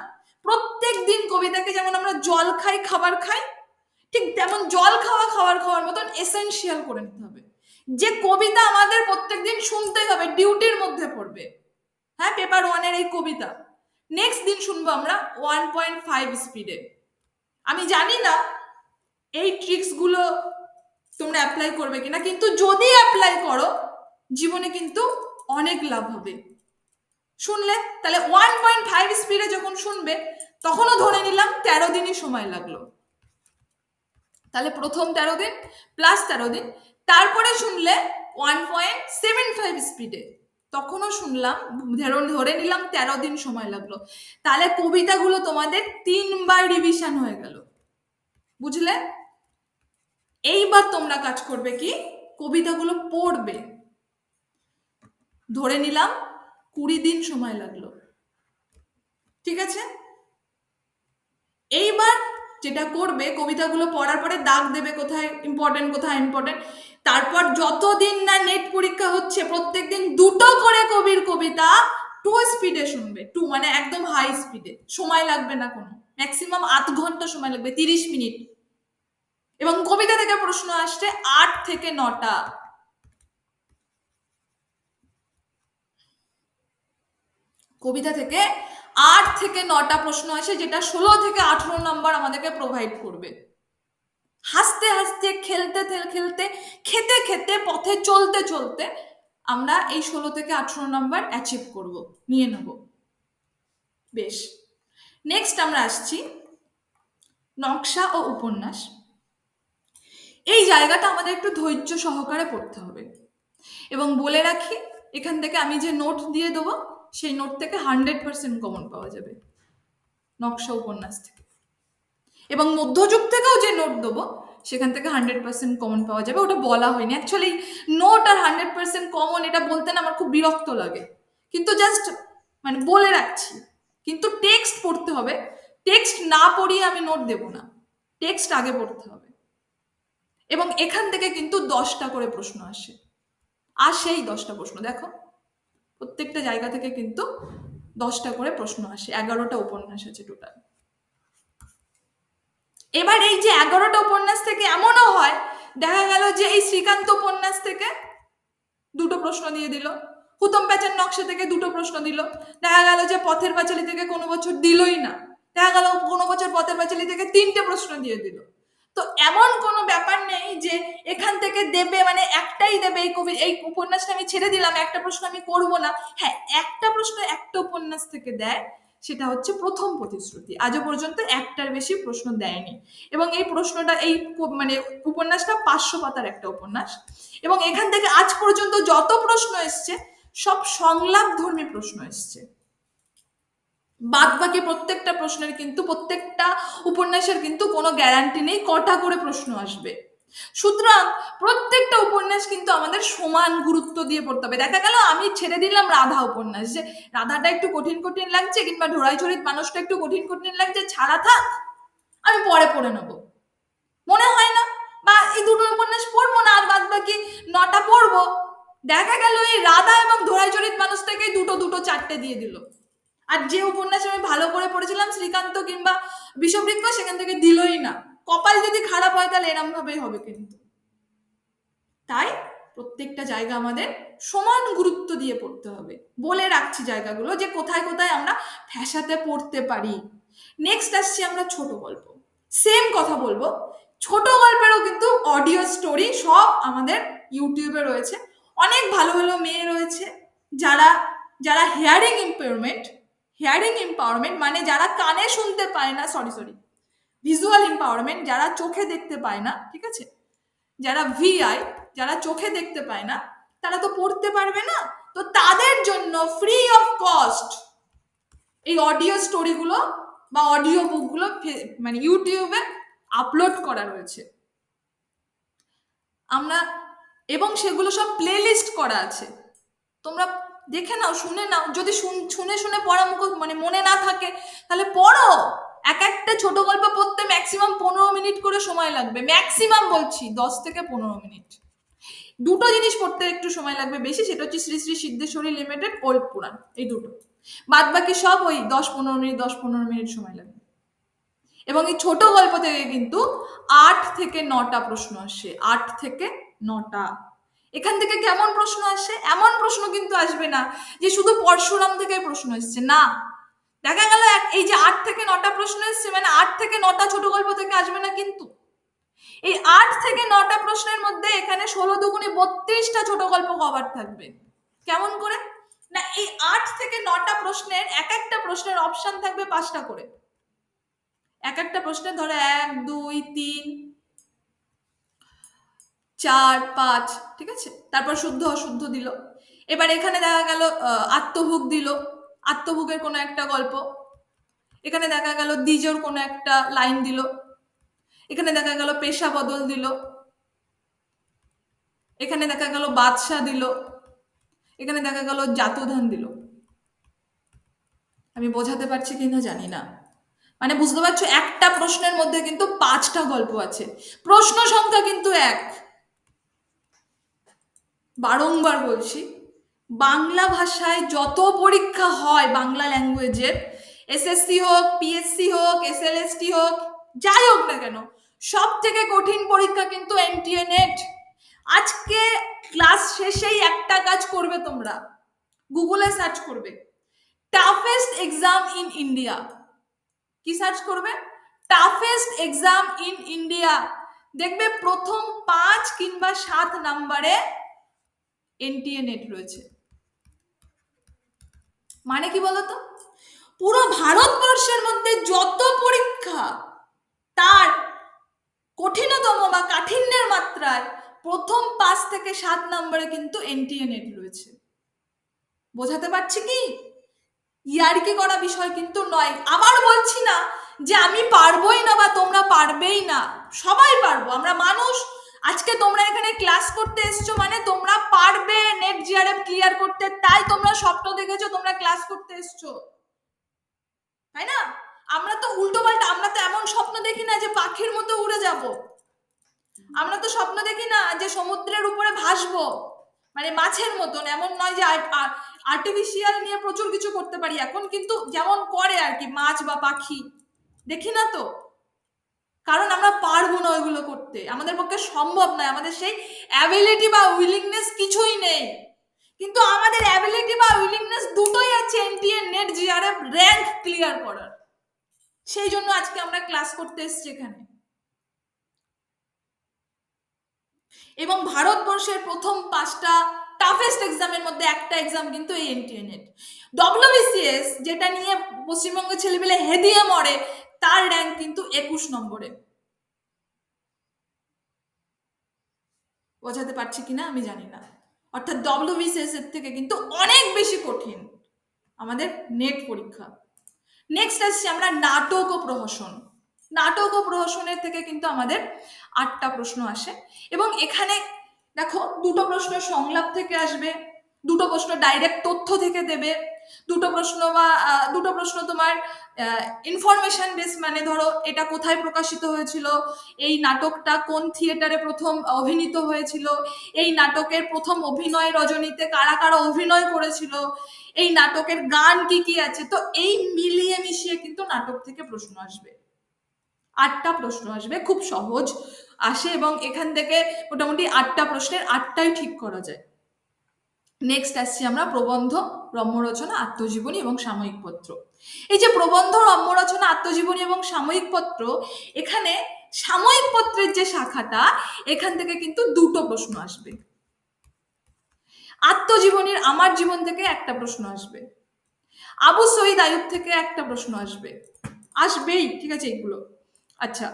প্রত্যেক দিন কবিতাকে যেমন আমরা জল খাই, খাবার খাই, ঠিক তেমন জল খাওয়া খাবার খাওয়ার মতন এসেনশিয়াল করে নিতে হবে। যে কবিতা আমাদের প্রত্যেকদিন শুনতেই হবে, ডিউটির মধ্যে পড়বে। হ্যাঁ, পেপার 1-এর এই কবিতা নেক্সট দিন শুনবো আমরা 1.5 স্পিডে। আমি জানি না এই ট্রিক্সগুলো তোমরা অ্যাপ্লাই করবে কিনা, কিন্তু যদি অ্যাপ্লাই করো জীবনে কিন্তু অনেক লাভ হবে। শুনলে তাহলে 1.5 স্পিডে যখন শুনবে, তখনও ধরে নিলাম 13 দিনই সময় লাগলো, তাহলে প্রথম 13 দিন প্লাস 13 দিন, তারপরে শুনলে 1.75 স্পিডে, তখনও শুনলাম, ধরে নিলাম 13 দিন সময় লাগলো, তাহলে কবিতাগুলো তোমাদের 3বার রিভিশন হয়ে গেল, বুঝলে? এইবার তোমরা কাজ করবে কি, কবিতাগুলো পড়বে, ধরে নিলাম 20 দিন সময় লাগলো, ঠিক আছে? এইবার যেটা করবে, কবিতাগুলো পড়ার পরে দাগ দেবে কোথায় ইম্পর্টেন্ট কোথায় ইম্পর্টেন্ট, তারপর যতদিন না নেট পরীক্ষা হচ্ছে প্রত্যেকদিন 2টো করে কবির কবিতা 2 স্পিডে শুনবে, 2 মানে একদম হাই স্পিডে, সময় লাগবে না কোনো, ম্যাক্সিমাম 8 ঘন্টা সময় লাগবে, 30 মিনিট, এবং কবিতা থেকে প্রশ্ন আসছে 8 থেকে 9টা, কবিতা থেকে 8 থেকে 9টা প্রশ্ন আসে, যেটা 16 থেকে 18 নম্বর আমাদেরকে প্রোভাইড করবে। হাসতে হাসতে, খেলতে খেলতে, খেতে খেতে, পথে চলতে চলতে আমরা এই 16 থেকে 18 নম্বর অ্যাচিভ করব, নিয়ে নেব। বেশ, নেক্সট আমরা আসছি নকশা ও উপন্যাস। এই জায়গাটা আমাদের একটু ধৈর্য সহকারে পড়তে হবে। এবং বলে রাখি, এখান থেকে আমি যে নোট দিয়ে দেবো, সেই নোট থেকে 100% কমন পাওয়া যাবে নকশা উপন্যাস থেকে। এবং মধ্যযুগ থেকেও যে নোট দেবো, সেখান থেকে 100% কমন পাওয়া যাবে। ওটা বলা হয়নি অ্যাকচুয়ালি, নোট আর 100% কমন এটা বলতে না আমার খুব বিরক্ত লাগে, কিন্তু জাস্ট মানে বলে রাখছি। কিন্তু টেক্সট পড়তে হবে, টেক্সট না পড়িয়ে আমি নোট দেব না, টেক্সট আগে পড়তে হবে। এবং এখান থেকে কিন্তু 10টা করে প্রশ্ন আসে, আর সেই 10টা প্রশ্ন দেখো, প্রত্যেকটা জায়গা থেকে কিন্তু 10টা করে প্রশ্ন আসে। 11টা উপন্যাস আছে টোটাল। এবার এই যে 11টা উপন্যাস থেকে এমনও হয়, দেখা গেল যে এই শ্রীকান্ত উপন্যাস থেকে 2টো প্রশ্ন দিয়ে দিল, হুতম প্যাচার নকশা থেকে 2টো প্রশ্ন দিল, দেখা গেল যে পথের পাঁচালী থেকে কোনো বছর দিলই না, দেখা গেল কোনো বছর পথের পাঁচালী থেকে 3টে প্রশ্ন দিয়ে দিল। তো এমন কোনো ব্যাপার নেই যে এখান থেকে দেবে মানে একটাই দেবে, এই উপন্যাসটা আমি ছেড়ে দিলাম, একটা প্রশ্ন আমি করব না। হ্যাঁ, একটা প্রশ্ন একটা উপন্যাস থেকে দেয়, সেটা হচ্ছে প্রথম প্রতিশ্রুতি। আজও পর্যন্ত একটার বেশি প্রশ্ন দেয়নি। এবং এই প্রশ্নটা, এই মানে উপন্যাসটা 500 পাতার একটা উপন্যাস। এবং এখান থেকে আজ পর্যন্ত যত প্রশ্ন এসছে, সব সংলাপ ধর্মী প্রশ্ন এসছে। বাদ বাকি প্রত্যেকটা প্রশ্নের কিন্তু, প্রত্যেকটা উপন্যাসের কিন্তু কোনো গ্যারান্টি নেই কটা করে প্রশ্ন আসবে। সুতরাং প্রত্যেকটা উপন্যাস কিন্তু আমাদের সমান গুরুত্ব দিয়ে পড়তে হবে। দেখা গেল আমি ছেড়ে দিলাম রাধা উপন্যাস, যে রাধাটা একটু কঠিন কঠিন লাগছে, কিংবা ঢোড়াইছড়ির মানুষটা একটু কঠিন কঠিন লাগছে, ছাড়া থাক, আমি পরে পড়ে নেবো, মনে হয় না, বা এই 2টো উপন্যাস পড়বো না, আর বাদ বাকি 9টা পড়বো। দেখা গেল এই রাধা এবং ধোড়াইচরিত মানুষ থেকে 2টো 4টে দিয়ে দিল, আর যে উপন্যাস আমি ভালো করে পড়েছিলাম শ্রীকান্ত কিংবা বিষবৃক্ষ, সেখান থেকে দিলই না। কপাল যদি খারাপ হয় তাহলে এরম ভাবেই হবে কিন্তু। তাই প্রত্যেকটা জায়গা আমাদের সমান গুরুত্ব দিয়ে পড়তে হবে। বলে রাখছি জায়গাগুলো, যে কোথায় কোথায় আমরা ফ্যাসাতে পড়তে পারি। নেক্সট আসছি আমরা ছোট গল্প। সেম কথা বলবো, ছোট গল্পেরও কিন্তু অডিও স্টোরি সব আমাদের ইউটিউবে রয়েছে। অনেক ভালো ভালো মেয়ে রয়েছে, যারা যারা হিয়ারিং এম্পাওয়ারমেন্ট মানে যারা কানে শুনতে পায় না, সরি ভিজুয়াল এম্পাওয়ারমেন্ট, যারা চোখে দেখতে পায় না, ঠিক আছে, যারা ভিআই, যারা চোখে দেখতে পায় না, তারা তো পড়তে পারবে না। তো তাদের জন্য ফ্রি অফ কস্ট এই অডিও স্টোরিগুলো বা অডিও বুকগুলো মানে ইউটিউবে আপলোড করা রয়েছে আমরা, এবং সেগুলো সব প্লে লিস্ট করা আছে। তোমরা দেখে নাও, শুনে নাও। যদি শুনে শুনে পড়া মানে মনে না থাকে, তাহলে পড়ো। এক একটা ছোট গল্প পড়তে ম্যাক্সিমাম 15 মিনিট করে সময় লাগবে, ম্যাক্সিমাম বলছি 10 থেকে 15 মিনিট। 2টো জিনিস পড়তে একটু সময় লাগবে বেশি, সেটা হচ্ছে শ্রী শ্রী সিদ্ধেশ্বরী লিমিটেড, ওল্ড পুরাণ, এই 2টো। বাদ বাকি সব ওই 10-15 মিনিট সময় লাগবে। এবং এই ছোট গল্প থেকে কিন্তু 8 থেকে 9টা প্রশ্ন আসে, 8 থেকে 9টা। এখান থেকে কেমন প্রশ্ন আসে? এমন প্রশ্ন কিন্তু আসবে না যে শুধু পরশুরাম থেকে প্রশ্ন এসছে, না। দেখা গেল এই যে 8 থেকে 9টা প্রশ্ন এসছে, মানে 8 থেকে 9টা ছোট গল্প থেকে আসবে না কিন্তু। এই 8 থেকে 9টা প্রশ্নের মধ্যে এখানে 16×2=32টা ছোট গল্প কভার থাকবে। কেমন করে? না, এই 8 থেকে 9টা প্রশ্নের এক একটা প্রশ্নের অপশন থাকবে 5টা করে। এক একটা প্রশ্নে ধরো 1, 2, 3, 4, 5, ঠিক আছে, তারপর শুদ্ধ অশুদ্ধ দিল। এবার এখানে দেখা গেল আত্মভোগ দিল, আত্মভোগের কোনো একটা গল্প। এখানে দেখা গেল দ্বিজোর কোনো একটা লাইন দিল। এখানে দেখা গেল পেশা বদল দিল। এখানে দেখা গেল বাদশা দিল। এখানে দেখা গেল জাতুধান দিল। আমি বোঝাতে পারছি কিনা জানি না, মানে বুঝতে পারছো, একটা প্রশ্নের মধ্যে কিন্তু 5টা গল্প আছে, প্রশ্ন সংখ্যা কিন্তু 1। বারংবার বলছি, বাংলা ভাষায় যত পরীক্ষা হয় বাংলা ল্যাঙ্গুয়েজের, এসএসসি হোক, পিএসসি হোক, এসএলএসটি হোক, যাই হোক না কেন, সব থেকে কঠিন পরীক্ষা কিন্তু এনটিএ নেট। আজকে ক্লাস শেষেই একটা কাজ করবে, তোমরা গুগলে সার্চ করবে টাফেস্ট এক্সাম ইন ইন্ডিয়া, কি সার্চ করবে? টাফেস্ট এক্সাম ইন ইন্ডিয়া, দেখবে প্রথম 5 কিংবা 7 নম্বরে এনটিএ নেট রয়েছে। মানে কি বলতো, পুরো ভারতবর্ষের মধ্যে যত পরীক্ষা, তার কঠিনতম বা কাঠিন্যের মাত্রায় প্রথম 5 থেকে 7 নম্বরে কিন্তু এনটিএ নেট রয়েছে। বোঝাতে পারছি কি? ইয়ার্কি করা বিষয় কিন্তু নয়। আবার বলছি না যে আমি পারবোই না বা তোমরা পারবেই না, সবাই পারবো, আমরা মানুষ। আজকে তোমরা এখানে ক্লাস করতে এসছো মানে তোমরা পারবে নেট জিআরএফ ক্লিয়ার করতে, তাই তোমরা স্বপ্ন দেখেছো, তোমরা ক্লাস করতে এসছো, তাই না? আমরা তো উল্টো পাল্টা, আমরা তো এমন স্বপ্ন দেখি না যে পাখির মতো উড়ে যাব, আমরা তো স্বপ্ন দেখি না যে সমুদ্রের উপরে ভাসবো, মানে মাছের মতন। এমন নয় যে আর্টিফিশিয়াল নিয়ে প্রচুর কিছু করতে পারি এখন, কিন্তু যেমন করে আর কি মাছ বা পাখি, দেখি না তো, কারণ আমরা পারবো না ওইগুলো করতে, আমাদের পক্ষে সম্ভব নয়, আমাদের সেই অ্যাবিলিটি বা উইলিংনেস কিছুই নেই। কিন্তু আমাদের অ্যাবিলিটি বা উইলিংনেস দুটোই আছে NTA net JRF rank clear করার। সেই জন্য আজকে আমরা ক্লাস করতে এসেছি এখানে। এবং ভারতবর্ষের প্রথম 5টা টাফেস্ট এক্সামের মধ্যে একটা এক্সাম কিন্তু এই এনটিএ নেট। ডব্লিউবিসিএস, যেটা নিয়ে পশ্চিমবঙ্গের ছেলেমেলে হেদিয়ে মরে, তার র্যাঙ্ক কিন্তু 21 নম্বরে। বোঝাতে পারছি কিনা আমি জানি না। অর্থাৎ ডব্লিউবিসিএস এর থেকে কিন্তু অনেক বেশি কঠিন আমাদের নেট পরীক্ষা। নেক্সট আসছি আমরা নাটক ও প্রহসন। নাটক ও প্রহসনের থেকে কিন্তু আমাদের 8টা প্রশ্ন আসে, এবং এখানে দেখো 2টো প্রশ্ন সংলাপ থেকে আসবে, 2টো প্রশ্ন ডাইরেক্ট তথ্য থেকে দেবে, 2টো প্রশ্ন বা 2টো প্রশ্ন তোমার ইনফরমেশন বেস, মানে ধরো এটা কোথায় প্রকাশিত হয়েছিল, এই নাটকটা কোন থিয়েটারে প্রথম অভিনীত হয়েছিল, এই নাটকের প্রথম অভিনয় রজনীতে কারা কারা অভিনয় করেছিল, এই নাটকের গান কি কি আছে। তো এই মিলিয়ে মিশিয়ে কিন্তু নাটক থেকে প্রশ্ন আসবে, 8টা প্রশ্ন আসবে, খুব সহজ আসে, এবং এখান থেকে মোটামুটি 8টা প্রশ্নের 8টাই ঠিক করা যায়। নেক্সট আসছি আমরা প্রবন্ধ, রম্যরচনা, আত্মজীবনী এবং সাময়িক পত্র। এই যে প্রবন্ধ, রম্যরচনা, আত্মজীবনী এবং সাময়িক পত্র, এখানে সাময়িক পত্রের যে শাখাটা, এখান থেকে কিন্তু 2টো প্রশ্ন আসবে। আত্মজীবনীর আমার জীবন থেকে একটা প্রশ্ন আসবে, আবু সঈদ আইয়ুব থেকে একটা প্রশ্ন আসবে, আসবেই, ঠিক আছে এগুলো। আচ্ছা,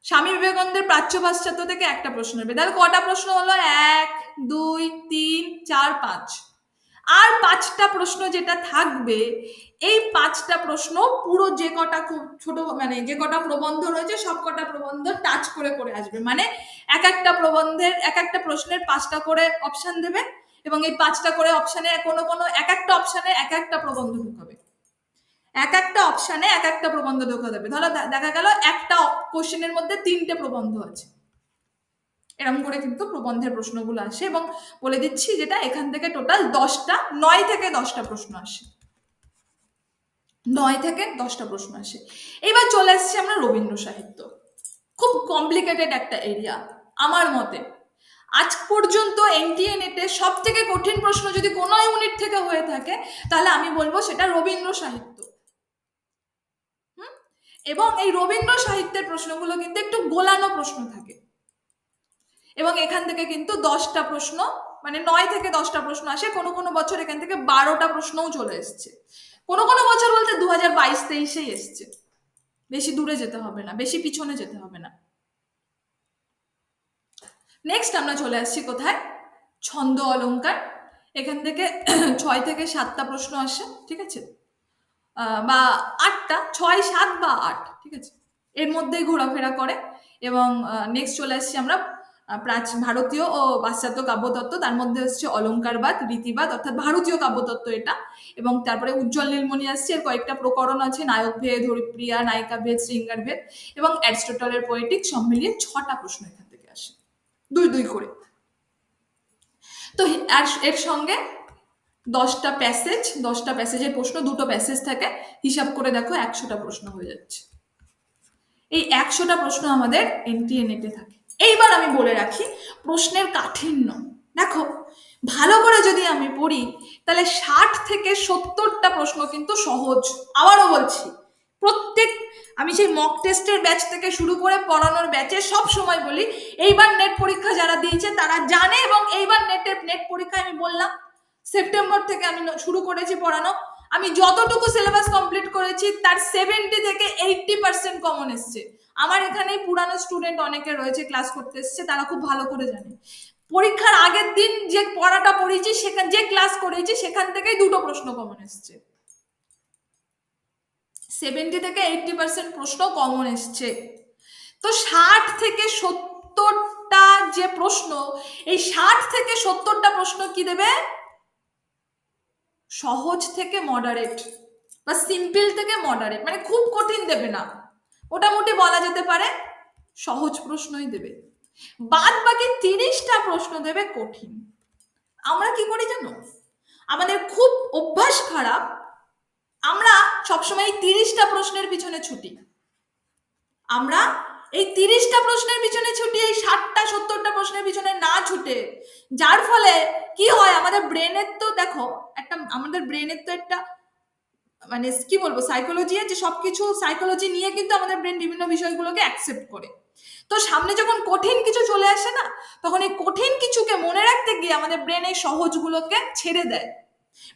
স্বামী বিবেকানন্দের প্রাচ্য পাশ্চাত্য থেকে একটা প্রশ্ন আসবে। তাহলে কটা প্রশ্ন হলো? 1 2 3 4 5। আর 5টা প্রশ্ন যেটা থাকবে, এই 5টা প্রশ্ন পুরো যে কটা খুব ছোট, মানে যে কটা প্রবন্ধ রয়েছে সব কটা প্রবন্ধ টাচ করে করে আসবে। মানে এক একটা প্রবন্ধের এক একটা প্রশ্নের 5টা করে অপশন দেবে, এবং এই 5টা করে অপশনে কোনো কোনো এক একটা অপশনে এক একটা প্রবন্ধ ঢুকাবে, এক একটা অপশনে এক একটা প্রবন্ধ ঢোকা দেবে। ধরো দেখা গেল একটা কোশ্চেনের মধ্যে 3টে প্রবন্ধ আছে, এরকম করে কিন্তু প্রবন্ধের প্রশ্নগুলো আসে। এবং বলে দিচ্ছি যেটা এখান থেকে টোটাল 10টা, 9 থেকে 10টা প্রশ্ন আসে, 9 থেকে 10টা প্রশ্ন আসে। এবার চলে আসছি আমরা রবীন্দ্র সাহিত্য। খুব কমপ্লিকেটেড একটা এরিয়া আমার মতে। আজ পর্যন্ত এনটিএ নেটে সব থেকে কঠিন প্রশ্ন যদি কোনো ইউনিট থেকে হয়ে থাকে, তাহলে আমি বলবো সেটা রবীন্দ্র সাহিত্য। এবং এই রবীন্দ্র সাহিত্যের প্রশ্নগুলো কিন্তু একটু গোলানো প্রশ্ন থাকে, এবং এখান থেকে কিন্তু 10টা প্রশ্ন, মানে 9 থেকে 10টা প্রশ্ন আসে। কোনো কোনো বছর এখান থেকে 12টা প্রশ্নও চলে এসছে, কোনো কোনো বছর বলতে 2022-23-এই এসছে। বেশি দূরে যেতে হবে না, বেশি পিছনে যেতে হবে না। নেক্সট আমরা চলে আসছি কোথায়? ছন্দ অলঙ্কার। এখান থেকে 6 থেকে 7টা প্রশ্ন আসে, ঠিক আছে, বা 8টা, 6 7 বা 8, ঠিক আছে, এর মধ্যেই ঘোরাফেরা করে। এবং নেক্সট চলে আসছি আমরা ভারতীয় ও পাশ্চাত্য কাব্যতত্ত্ব, তার মধ্যে হচ্ছে অলঙ্কারবাদ, রীতিবাদ, অর্থাৎ ভারতীয় কাব্যতত্ত্ব এটা। এবং তারপরে উজ্জ্বল নীলমণি আসছে, এর কয়েকটা প্রকরণ আছে, নায়ক ভেদ, হরিপ্রিয়া, নায়িকা ভেদ, শৃঙ্গার ভেদ, এবং অ্যারিস্টটলের পোয়েটিক, সব মিলিয়ে 6টা প্রশ্ন এখান থেকে আসে, 2 2 করে। তো এর সঙ্গে 10টা প্যাসেজ, 10টা প্যাসেজের প্রশ্ন, 2টো প্যাসেজ থাকে, হিসাব করে দেখো 100টা প্রশ্ন হয়ে যাচ্ছে। এই 100টা প্রশ্ন আমাদের এনটিএ নেটে থাকে। এইবার আমি বলে রাখি প্রশ্নের কাঠিন্য। দেখো ভালো করে যদি আমি পড়ি তাহলে 60 থেকে 70টা প্রশ্ন কিন্তু সহজ। আবারও বলছি, প্রত্যেক, আমি সেই মক টেস্টের ব্যাচ থেকে শুরু করে পড়ানোর ব্যাচে সব সময় বলি, এইবার নেট পরীক্ষা যারা দিয়েছে তারা জানে, এবং এইবার নেট পরীক্ষায় আমি বললাম সেপ্টেম্বর থেকে আমি শুরু করেছি পড়ানো, আমি যতটুকু সিলেবাস কমপ্লিট করেছি তার 70 থেকে 80% কমন এসছে। আমার এখানেই পুরানো স্টুডেন্ট অনেকে রয়েছে, ক্লাস করতে এসছে, তারা খুব ভালো করে জানে পরীক্ষার আগের দিন যে পড়াটা পড়েছি, সেখান যে ক্লাস করেছি সেখান থেকেই 2টো প্রশ্ন কমন এসছে। 70 থেকে 80% প্রশ্ন কমন এসছে। তো 60 থেকে 70টা যে প্রশ্ন, এই 60 থেকে 70টা প্রশ্ন কি দেবে? সহজ থেকে মডারেট বা সিম্পল থেকে মডারেট, মানে খুব কঠিন দেবে না, মোটামুটি বলা যেতে পারে সহজ প্রশ্নই দেবে। বাদ বাকি 30টা প্রশ্ন দেবে কঠিন। আমরা কি করি জানো? আমাদের খুব অভ্যাস খারাপ, আমরা সবসময় এই 30টা প্রশ্নের পিছনে ছুটি। আমরা এই 30টা প্রশ্নের পিছনে ছুটি, এই 60টা 70টা প্রশ্নের পিছনে না ছুটে, যার ফলে কি হয়, আমাদের ব্রেনের তো দেখো একটা, আমাদের ব্রেনের তো একটা, মানে কি বলবো, সাইকোলজি আছে, সবকিছু সাইকোলজি নিয়ে কিন্তু আমাদের ব্রেন বিভিন্ন বিষয়গুলোকে অ্যাকসেপ্ট করে। তো সামনে যখন কঠিন কিছু চলে আসে না, তখন এই কঠিন কিছুকে মনে রাখতে গিয়ে আমাদের ব্রেন এই সহজগুলোকে ছেড়ে দেয়,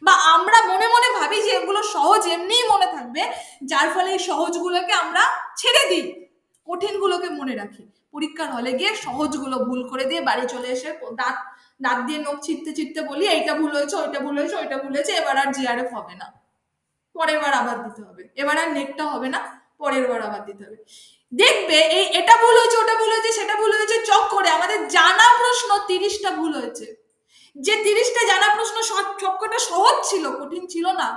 বা আমরা মনে মনে ভাবি যে এগুলো সহজ এমনিই মনে থাকবে, যার ফলে এই সহজগুলোকে আমরা ছেড়ে দিই, কঠিনগুলোকে মনে রাখি। পরীক্ষার হলে গিয়ে সহজগুলো ভুল করে দিয়ে বাড়ি চলে এসে দাঁত দাঁত দিয়ে নখ ছিটতে ছিটতে বলি, এইটা ভুল হয়েছে, ওইটা ভুল হয়েছে, ওইটা ভুল হয়েছে, এবার আর জিআরএফ হবে না, পরের বার আবার দিতে হবে, এবার আর নেটটা হবে না, পরের বার আবার দিতে হবে। দেখবে এই এটা ভুল হয়েছে, ওটা ভুল হয়েছে, সেটা ভুল হয়েছে, চক করে আমাদের জানা প্রশ্ন 30টা ভুল হয়েছে। যে 30টা জানা প্রশ্ন সবকটা সহজ ছিল, কঠিন ছিল না।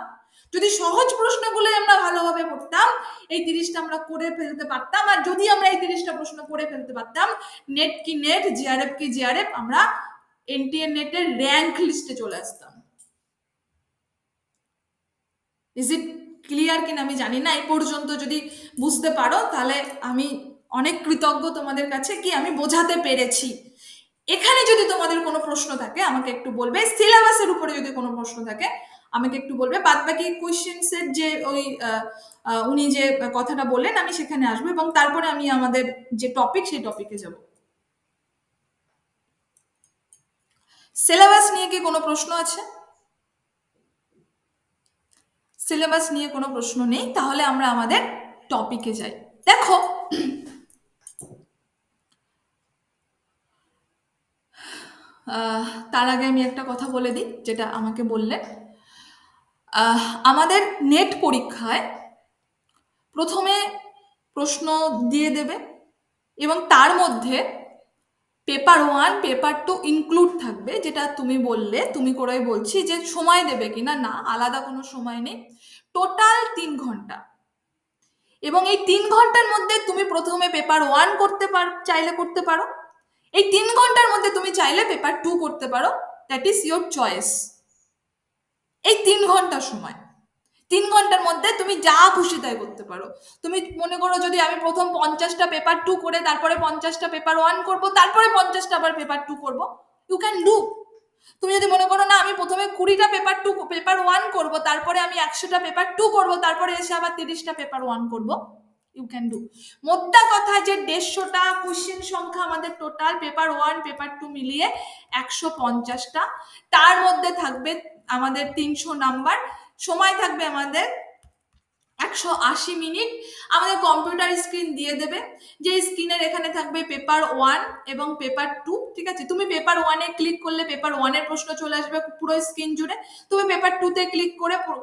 যদি সহজ প্রশ্নগুলো আমরা ভালোভাবে পড়তাম, এই 30টা আমরা করে ফেলতে পারতাম। আর যদি আমরা এই 30টা প্রশ্ন করে ফেলতে পারতাম, নেট কি নেট, জিআরএফ কি জিআরএফ, আমরা এনটিএ নেটের র্যাঙ্ক লিস্টে চলে আসতাম। ইজ ইট ক্লিয়ার কিনা আমি জানি না, এই পর্যন্ত যদি বুঝতে পারো তাহলে আমি অনেক কৃতজ্ঞ তোমাদের কাছে, কি আমি বোঝাতে পেরেছি। এখানে যদি তোমাদের কোনো প্রশ্ন থাকে আমাকে একটু বলবে, সিলেবাসের উপরে যদি কোনো প্রশ্ন থাকে আমাকে একটু বলবে, বাদ বাকি কোয়েশ্চেন্সের যে ওই উনি যে কথাটা বললেন আমি সেখানে আসবো, এবং তারপরে আমি আমাদের যে টপিক সেই টপিকে যাব। সিলেবাস নিয়ে কি কোনো প্রশ্ন আছে? সিলেবাস নিয়ে কোনো প্রশ্ন নেই, তাহলে আমরা আমাদের টপিকে যাই। দেখো, তার আগে আমি একটা কথা বলে দিই, যেটা আমাকে বললেন, আমাদের নেট পরীক্ষায় প্রথমে প্রশ্ন দিয়ে দেবে, এবং তার মধ্যে পেপার 1 পেপার 2 ইনক্লুড থাকবে। যেটা তুমি বললে, তুমি করে বলছি যে সময় দেবে কিনা, না, আলাদা কোনো সময় নেই, টোটাল 3 ঘন্টা। এবং এই 3 ঘন্টার মধ্যে তুমি প্রথমে পেপার 1 করতে চাইলে করতে পারো, এই 3 ঘন্টার মধ্যে তুমি চাইলে পেপার 2 করতে পারো, দ্যাট ইজ ইয়োর চয়েস। এই 3 ঘন্টা সময়, 3 ঘন্টার মধ্যে তুমি যা খুশি তাই করতে পারো। তুমি মনে করো যদি আমি প্রথম 50টা পেপার 2 করে তারপরে 50টা পেপার 1 করব, তারপরে 50টা আবার পেপার 2 করব, ইউ ক্যান ডু। তুমি যদি মনে করো না আমি প্রথমে 20টা পেপার 1 করব, তারপরে আমি 100টা পেপার 2 করব, তারপরে এসে আবার 30টা পেপার 1 করব, ইউ ক্যান ডু। মোদ্দা কথা যে 150টা কোশ্চেন সংখ্যা আমাদের টোটাল পেপার 1 পেপার 2 মিলিয়ে 150টা, তার মধ্যে থাকবে আমাদের 300 নাম্বার, সময় থাকবে আমাদের 180 মিনিট। আমাদের কম্পিউটার স্ক্রিন দিয়ে দেবে, যে স্ক্রিনের এখানে থাকবে পেপার 1 এবং পেপার 2, ঠিক আছে? তুমি পেপার 1-এ ক্লিক করলে পেপার 1-এর প্রশ্ন চলে আসবে পুরো স্ক্রিন জুড়ে, তুমি পেপার 2-তে ক্লিক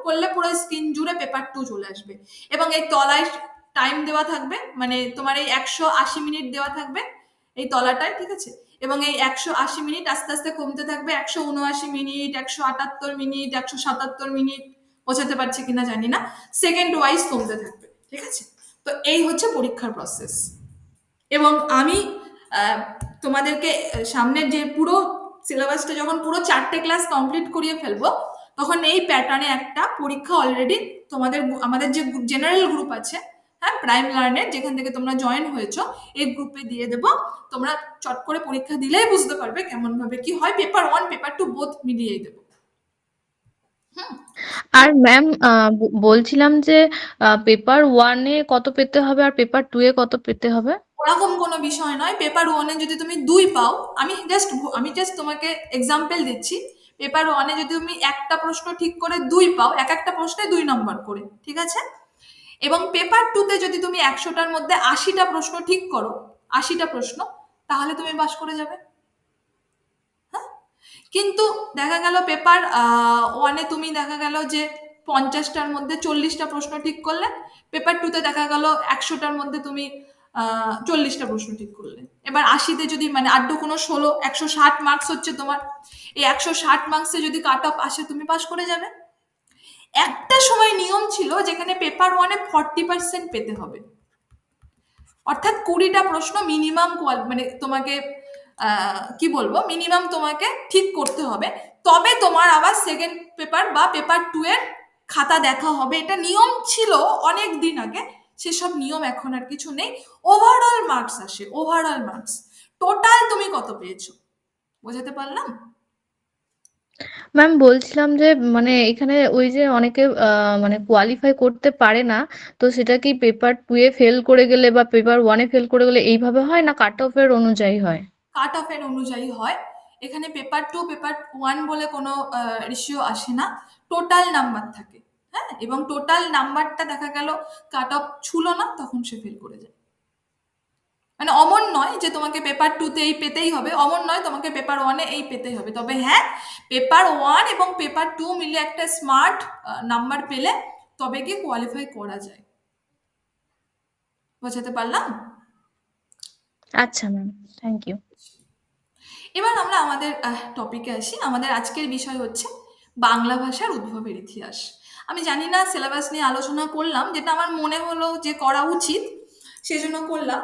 করলে পুরো স্ক্রিন জুড়ে পেপার 2 চলে আসবে। এবং এই তলায় টাইম দেওয়া থাকবে, মানে তোমার এই 180 মিনিট দেওয়া থাকবে এই তলাটায়, ঠিক আছে? এবং এই 180 মিনিট আস্তে আস্তে কমতে থাকবে, 179 মিনিট, 178 মিনিট, 177 মিনিট, বোঝাতে পারছি কিনা জানি না, সেকেন্ড ওয়াইজ কমতে থাকবে, ঠিক আছে? তো এই হচ্ছে পরীক্ষার প্রসেস। এবং আমি তোমাদেরকে সামনের যে পুরো সিলেবাসটা যখন পুরো 4টে ক্লাস কমপ্লিট করিয়ে ফেলবো, তখন এই প্যাটার্নে একটা পরীক্ষা অলরেডি তোমাদের, আমাদের যে জেনারেল গ্রুপ আছে হ্যাঁ, প্রাইম লার্নের যেখান থেকে তোমরা জয়েন হয়েছো এই গ্রুপে দিয়ে দেবো। তোমরা চট করে পরীক্ষা দিলেই বুঝতে পারবে কেমন ভাবে কি হয়। পেপার 1 পেপার 2 বোথ মিলিয়েই দেবো। হুম। আর ম্যাম বলছিলাম যে পেপার ওয়ানে কত পেতে হবে আর পেপার টু এ কত পেতে হবে? ওরকম কোনো বিষয় নয়। পেপার ওয়ানে যদি তুমি 2 পাও, আমি জাস্ট তোমাকে এক্সাম্পল দিচ্ছি। পেপার ওয়ানে যদি তুমি একটা প্রশ্ন ঠিক করে 2 পাও, এক একটা প্রশ্নে 2 নম্বর করে, ঠিক আছে? এবং পেপার 2 তে যদি তুমি 100টার মধ্যে 80টা প্রশ্ন ঠিক করো, 80টা প্রশ্ন, তাহলে তুমি পাস করে যাবে। হ্যাঁ? কিন্তু দেখা গেল পেপার ওয়ানে তুমি দেখা গেল যে 50টার মধ্যে 40টা প্রশ্ন ঠিক করলে, পেপার 2 তে দেখা গেল 100টার মধ্যে তুমি 40টা প্রশ্ন ঠিক করলে। এবার 80তে যদি মানে আড্ডু কোনো 16, 160 মার্কস হচ্ছে তোমার। এই 160 মার্কসে যদি কাট অফ আসে তুমি পাস করে যাবে। একটা সময় নিয়ম ছিল যেখানে পেপার ওয়ানে 40% পেতে হবে, অর্থাৎ 20টা প্রশ্ন মিনিমাম মানে তোমাকে কি বলবো, মিনিমাম তোমাকে ঠিক করতে হবে, তবে তোমার আবার সেকেন্ড পেপার বা পেপার 2 এর খাতা দেখা হবে। এটা নিয়ম ছিল অনেক দিন আগে, সেসব নিয়ম এখন আর কিছু নেই। ওভারঅল মার্কস আসে, ওভারঅল মার্কস। টোটাল তুমি কত পেয়েছো, বোঝাতে পারলাম? ম্যাম বলছিলাম যে মানে এখানে ওই যে অনেকে মানে কোয়ালিফাই করতে পারে না, তো সেটা কি পেপার টু এ ফেল করে গেলে বা পেপার ওয়ানে ফেল করে গেলে এইভাবে হয় না কাট অফ এর অনুযায়ী হয়? কাট অফের অনুযায়ী হয়। এখানে পেপার 2 পেপার 1 বলে কোনো রেশিও আসে না, টোটাল নাম্বার থাকে। হ্যাঁ, এবং টোটাল নাম্বারটা দেখা গেল কাট অফ ছুলো না, তখন সে ফেল করে যায়। মানে অমন নয় যে তোমাকে পেপার 2 তে এই পেতেই হবে, অমন নয় তোমাকে পেপার 1 এ এই পেতেই হবে। তবে হ্যাঁ, পেপার 1 এবং পেপার 2 মিলে একটা স্মার্ট নাম্বার পেলে তবে গিয়ে কোয়ালিফাই করা যায়। বোঝাতে পারলাম? আচ্ছা ম্যাম, থ্যাংক ইউ। এবার আমরা আমাদের টপিকে আসি। আমাদের আজকের বিষয় হচ্ছে বাংলা ভাষার উদ্ভবের ইতিহাস। আমি জানি না সিলেবাস নিয়ে আলোচনা করলাম, যেটা আমার মনে হলো যে করা উচিত, সেজন্য করলাম।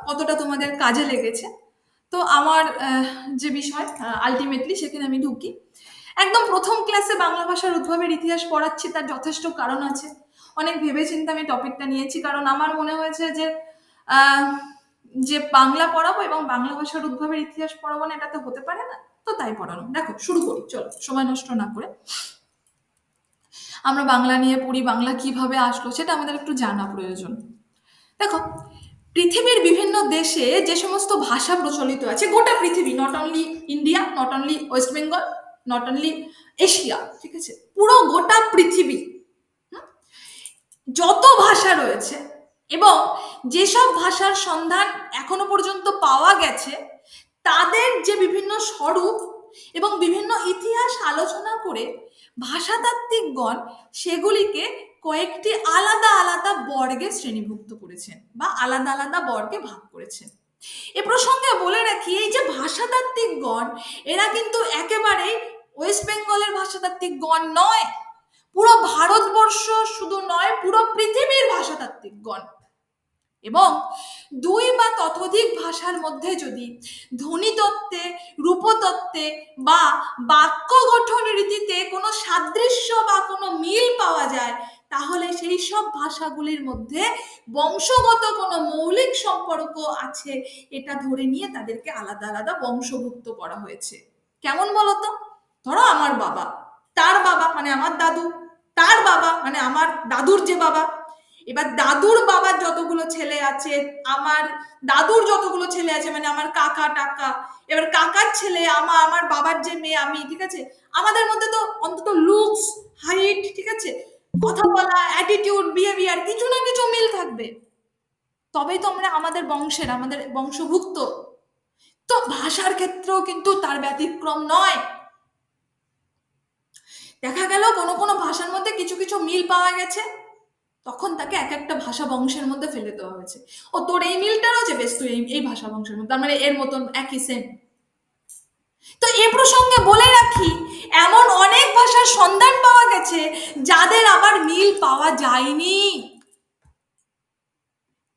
কতটা তোমাদের কাজে লেগেছে? তো আমার যে বিষয় আলটিমেটলি সেখানে আমি ঢুকি। একদম প্রথম ক্লাসে বাংলা ভাষার উদ্ভবের ইতিহাস পড়াচ্ছি, তার যথেষ্ট কারণ আছে। অনেক ভেবেচিন্তে আমি টপিকটা নিয়েছি, কারণ আমার মনে হয়েছে যে আহ, যে বাংলা পড়াবো এবং বাংলা ভাষার উদ্ভবের ইতিহাস পড়াবো না, এটা তো হতে পারে না। তো তাই পড়ানো। দেখো, শুরু করি, চলো সময় নষ্ট না করে। আমরা বাংলা নিয়ে পড়ি, বাংলা কিভাবে আসলো সেটা আমাদের একটু জানা প্রয়োজন। দেখো, পৃথিবীর বিভিন্ন দেশে যে সমস্ত ভাষা প্রচলিত আছে, গোটা পৃথিবী, not only India, not only West Bengal, not only Asia, ঠিক আছে, পুরো গোটা পৃথিবী, যত ভাষা রয়েছে এবং যেসব ভাষার সন্ধান এখনো পর্যন্ত পাওয়া গেছে, তাদের যে বিভিন্ন স্বরূপ এবং বিভিন্ন ইতিহাস আলোচনা করে ভাষাতাত্ত্বিকগণ সেগুলিকে কয়েকটি আলাদা আলাদা বর্গে শ্রেণীভুক্ত করেছেন বা আলাদা আলাদা বর্গে ভাগ করেছেন। এ প্রসঙ্গে বলে রাখি, এই যে ভাষাতাত্ত্বিকগণ, এরা কিন্তু একেবারেই ওয়েস্ট বেঙ্গলের ভাষাতাত্ত্বিকগণ নয়, পুরো ভারতবর্ষ শুধু নয়, পুরো পৃথিবীর ভাষাতাত্ত্বিকগণ। এবং 2 বা ততোধিক ভাষার মধ্যে যদি ধ্বনিতত্ত্বে, রূপতত্ত্বে বা বাক্য গঠন রীতিতে কোনো সাদৃশ্য বা কোনো মিল পাওয়া যায়, তাহলে সেই সব ভাষাগুলির মধ্যে বংশগত কোনো মৌলিক সম্পর্ক আছে, এটা ধরে নিয়ে তাদেরকে আলাদা আলাদা বংশভুক্ত করা হয়েছে। কেমন বলতো? ধরো আমার বাবা, তার বাবা মানে আমার দাদু, তার বাবা মানে আমার দাদুর যে বাবা, এবার দাদুর বাবার যতগুলো ছেলে আছে, আমার দাদুর যতগুলো ছেলে আছে, মানে আমার কাকা টাকা, এবার কাকার ছেলে, আমার বাবার যে মেয়ে আমি, ঠিক আছে, আমাদের মধ্যে তো অন্তত লুকস, হাইট, ঠিক আছে, কথা বলা, অ্যাটিটিউড, বিহেভিয়ার, কিছু না কিছু মিল থাকবে, তবেই তো আমরা আমাদের বংশের, আমাদের বংশভুক্ত। তো ভাষার ক্ষেত্রেও কিন্তু তার ব্যতিক্রম নয়। দেখা গেল কোনো কোনো ভাষার মধ্যে কিছু কিছু মিল পাওয়া গেছে, তখন তাকে এক একটা ভাষা বংশের মধ্যে ফেলে দেওয়া হয়েছে। ও তোর এই মিলটা রয়েছে, বেশ তুই এই ভাষা বংশের মধ্যে, তার মানে এর মতন একই সেম। তো এ প্রসঙ্গে বলে রাখি, এমন অনেক ভাষার সন্ধান পাওয়া গেছে যাদের আবার মিল পাওয়া যায়নি।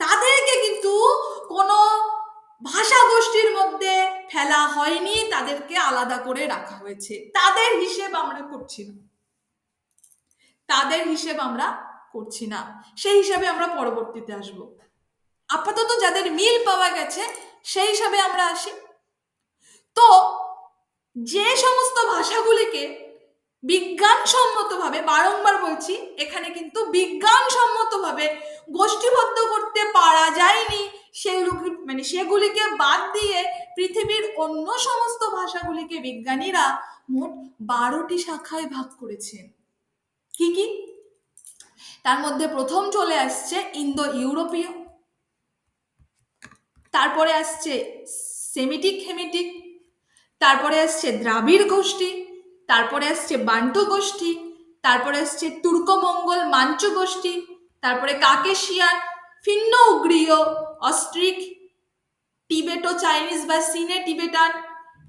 তাদেরকে কিন্তু কোনো ভাষা গোষ্ঠীর মধ্যে ফেলা হয়নি, তাদেরকে আলাদা করে রাখা হয়েছে। তাদের হিসেব আমরা করছি না, তাদের হিসেব আমরা করছি না, সেই হিসাবে আমরা পরবর্তীতে আসব। আপাতত যাদের মিল পাওয়া গেছে সেই হিসাবে আমরা আসি। তো যে সমস্ত ভাষাগুলিকে বিজ্ঞানসম্মতভাবে, বারংবার বলছি এখানে কিন্তু বিজ্ঞানসম্মতভাবে গোষ্ঠীবদ্ধ করতে পারা যায়নি, সেগুলিকে বাদ দিয়ে পৃথিবীর অন্য সমস্ত ভাষাগুলিকে বিজ্ঞানীরা মোট 12টি শাখায় ভাগ করেছেন। কি কি? তার মধ্যে প্রথম চলে আসছে ইন্দো ইউরোপীয়, তারপরে আসছে সেমিটিক হেমিটিক, তারপরে আসছে দ্রাবিড় গোষ্ঠী, তারপরে আসছে বান্টু গোষ্ঠী, তারপরে আসছে তুর্ক মঙ্গল মাঞ্চু গোষ্ঠী, তারপরে কাকেশিয়ান, ফিন্ন উগ্রীয়, অস্ট্রিক, টিবেটো চাইনিজ বা সিনে টিবেটান,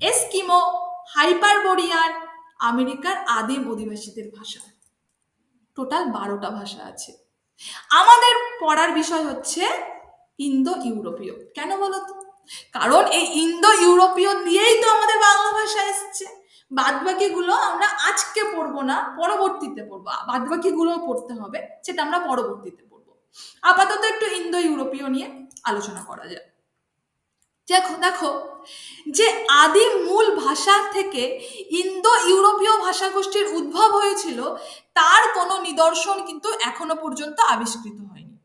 এস্কিমো, হাইপারবোরিয়ান, আমেরিকার আদিম অধিবাসীদের ভাষা। টোটাল 12টা ভাষা আছে। আমাদের পড়ার বিষয় হচ্ছে ইন্দো ইউরোপীয়। কেন বলতো? কারণ এই ইন্দো ইউরোপীয় দিয়েই তো আমাদের বাংলা ভাষা এসছে। বাদ বাকিগুলো আমরা আজকে পড়বো না, পরবর্তীতে পড়বো। বাদ বাকিগুলো পড়তে হবে, সেটা আমরা পরবর্তীতে পড়বো। আপাতত একটু ইন্দো ইউরোপীয় নিয়ে আলোচনা করা যায়। দেখো দেখো যে আদিম মূল ভাষা থেকে ইন্দো ইউরোপীয় ভাষাগোষ্ঠীর উদ্ভব হয়েছিল, তার কোনো নিদর্শন কিন্তু এখনো পর্যন্ত আবিষ্কৃত হয়নি।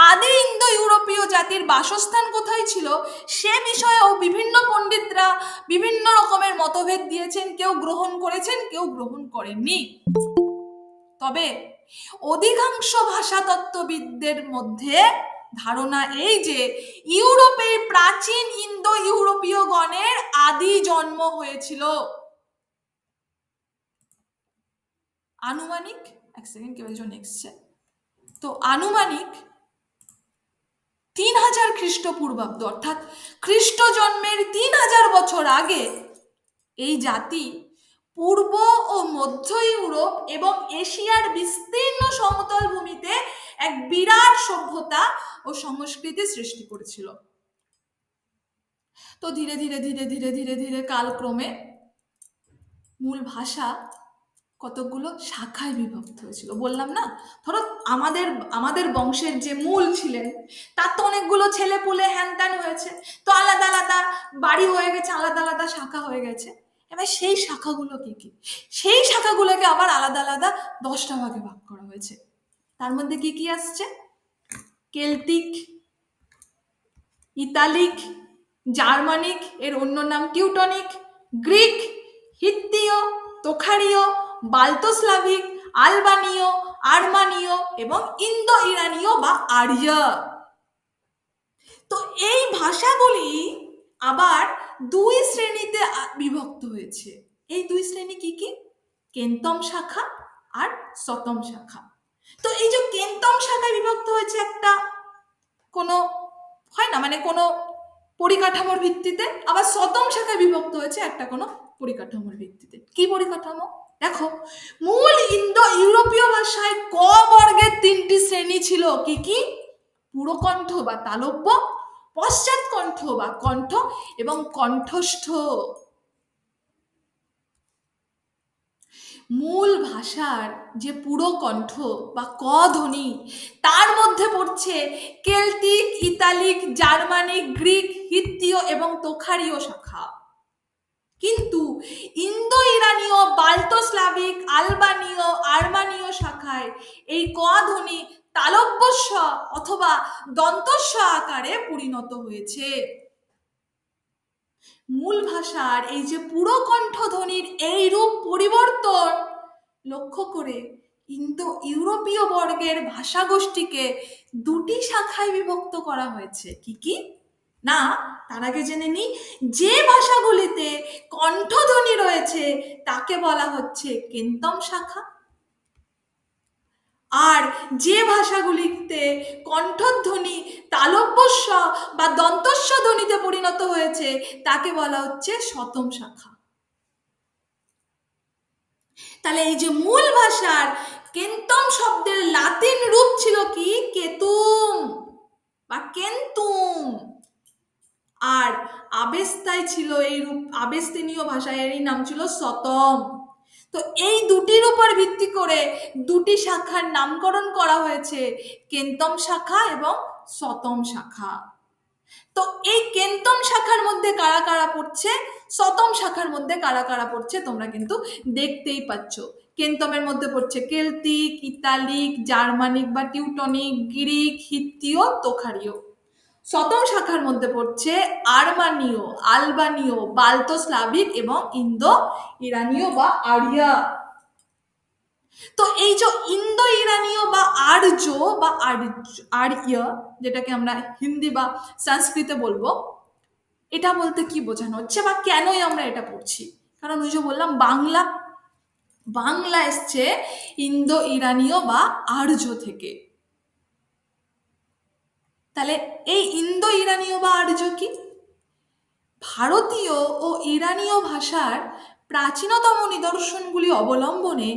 আদি ইন্দো ইউরোপীয় জাতির বাসস্থান কোথায় ছিল সে বিষয়েও বিভিন্ন পণ্ডিতরা বিভিন্ন রকমের মতভেদ দিয়েছেন, কেউ গ্রহণ করেছেন, কেউ গ্রহণ করেননি। তবে অধিকাংশ ভাষাতত্ত্ববিদদের মধ্যে ধারণা এই যে ইউরোপের প্রাচীন ইন্দো ইউরোপীয় গণের আদি জন্ম হয়েছিল আনুমানিক, এক সেকেন্ড কেউ একজন এসছে, তো আনুমানিক 3000 খ্রিস্টপূর্বাব্দ, অর্থাৎ খ্রিস্ট জন্মের 3000 বছর আগে এই জাতি পূর্ব ও মধ্য ইউরোপ এবং এশিয়ার বিস্তীর্ণ সমতল ভূমিতে এক বিরাট সভ্যতা ও সংস্কৃতি সৃষ্টি করেছিল। তো ধীরে ধীরে ধীরে ধীরে ধীরে ধীরে কালক্রমে মূল ভাষা কতগুলো শাখায় বিভক্ত হয়েছিল। বললাম না, ধরো আমাদের আমাদের বংশের যে মূল ছিলেন তার তো অনেকগুলো ছেলে পুলে হ্যান ত্যান হয়েছে, তো আলাদা আলাদা বাড়ি হয়ে গেছে, আলাদা আলাদা শাখা হয়ে গেছে। এবার সেই শাখাগুলো কি কি? সেই শাখাগুলোকে আবার আলাদা আলাদা 10টা ভাগে ভাগ করা হয়েছে। তার মধ্যে কি কি আসছে? কেল্টিক, ইতালিক, জার্মানিক, এর অন্য নাম টিউটনিক, গ্রিক, হিত্তীয়, তোখারীয়, বাল্টোস্লাভিক, আলবানীয়, আর্মানীয় এবং ইন্দো ইরানীয় বা আর্য। তো এই ভাষাগুলি আবার 2 শ্রেণীতে বিভক্ত হয়েছে। এই 2 শ্রেণী কি কি? কেন্তম শাখা আর শতম শাখা। তো এই যে কেন্তম শাখায় বিভক্ত হয়েছে একটা কোনো হয় না, মানে কোনো পরিকাঠামোর ভিত্তিতে, আবার শতম শাখায় বিভক্ত হয়েছে একটা কোনো পরিকাঠামোর ভিত্তিতে। কি পরিকাঠামো? দেখো, মূল ইন্দো ইউরোপীয় ভাষায় ক বর্গের 3টি শ্রেণী ছিল। কি কি? পুরকণ্ঠ বা তালব্য, পশ্চাৎ কণ্ঠ বা কণ্ঠ এবং কণ্ঠস্থ। মূল ভাষার যে পুরো কণ্ঠ বা ক ধ্বনি, তার মধ্যে পড়ছে কেল্টিক, ইতালিক, জার্মানিক, গ্রিক, হিত্তীয় এবং তোখারীয় শাখা। কিন্তু ইন্দো ইরানীয়, বাল্টোস্লাভিক, আলবানীয়, আর্মানীয় শাখায় এই ক ধ্বনি তালব্যস্ব অথবা দন্তস্ব আকারে পরিণত হয়েছে। মূল ভাষার এই যে পুরো কণ্ঠধ্বনির এই রূপ পরিবর্তন লক্ষ্য করে ইন্দো ইউরোপীয় বর্গের ভাষাগোষ্ঠীকে 2টি শাখায় বিভক্ত করা হয়েছে। কি কি? না, তার আগে জেনে নিই, যে ভাষাগুলিতে কণ্ঠধ্বনি রয়েছে তাকে বলা হচ্ছে কেন্তম শাখা, আর যে ভাষাগুলিতে কণ্ঠধ্বনি তালব্যস্ব বা দন্তস্ব ধ্বনিতে পরিণত হয়েছে তাকে বলা হচ্ছে শতম শাখা। তাহলে এই যে মূল ভাষার কেন্তম শব্দের লাতিন রূপ ছিল কি? কেতুম বা কেন্তুম, আর আবেস্তায় ছিল এই রূপ, আবেস্তিনীয় ভাষায় এরই নাম ছিল শতম। তো এই দুটির উপর ভিত্তি করে দুটি শাখার নামকরণ করা হয়েছে, কেন্তম শাখা এবং সতম শাখা। তো এই কেন্তম শাখার মধ্যে কারা কারা পড়ছে, সতম শাখার মধ্যে কারা কারা পড়ছে তোমরা কিন্তু দেখতেই পাচ্ছ। কেন্তমের মধ্যে পড়ছে কেল্টিক, ইতালিক, জার্মানিক বা টিউটনিক, গ্রিক, হিত্তীয়, তোখারীয়। সতম শাখার মধ্যে পড়ছে আর্মানীয়, আলবানীয়, বাল্তো স্লাভিক এবং ইন্দো ইরানীয় বা আরিয়া। তো এই যে ইন্দো ইরানীয় বা আর্য বা আর্য, যেটাকে আমরা হিন্দি বা সংস্কৃতে বলবো, এটা বলতে কি বোঝানো হচ্ছে বা কেনই আমরা এটা পড়ছি? কারণ ওই যে বললাম বাংলা, বাংলা এসছে ইন্দো ইরানীয় বা আর্য থেকে। তাহলে এই ইন্দো ইরানীয় বা আর্য কি? ভারতীয় ও ইরানীয় ভাষার প্রাচীনতম নিদর্শনগুলি অবলম্বনে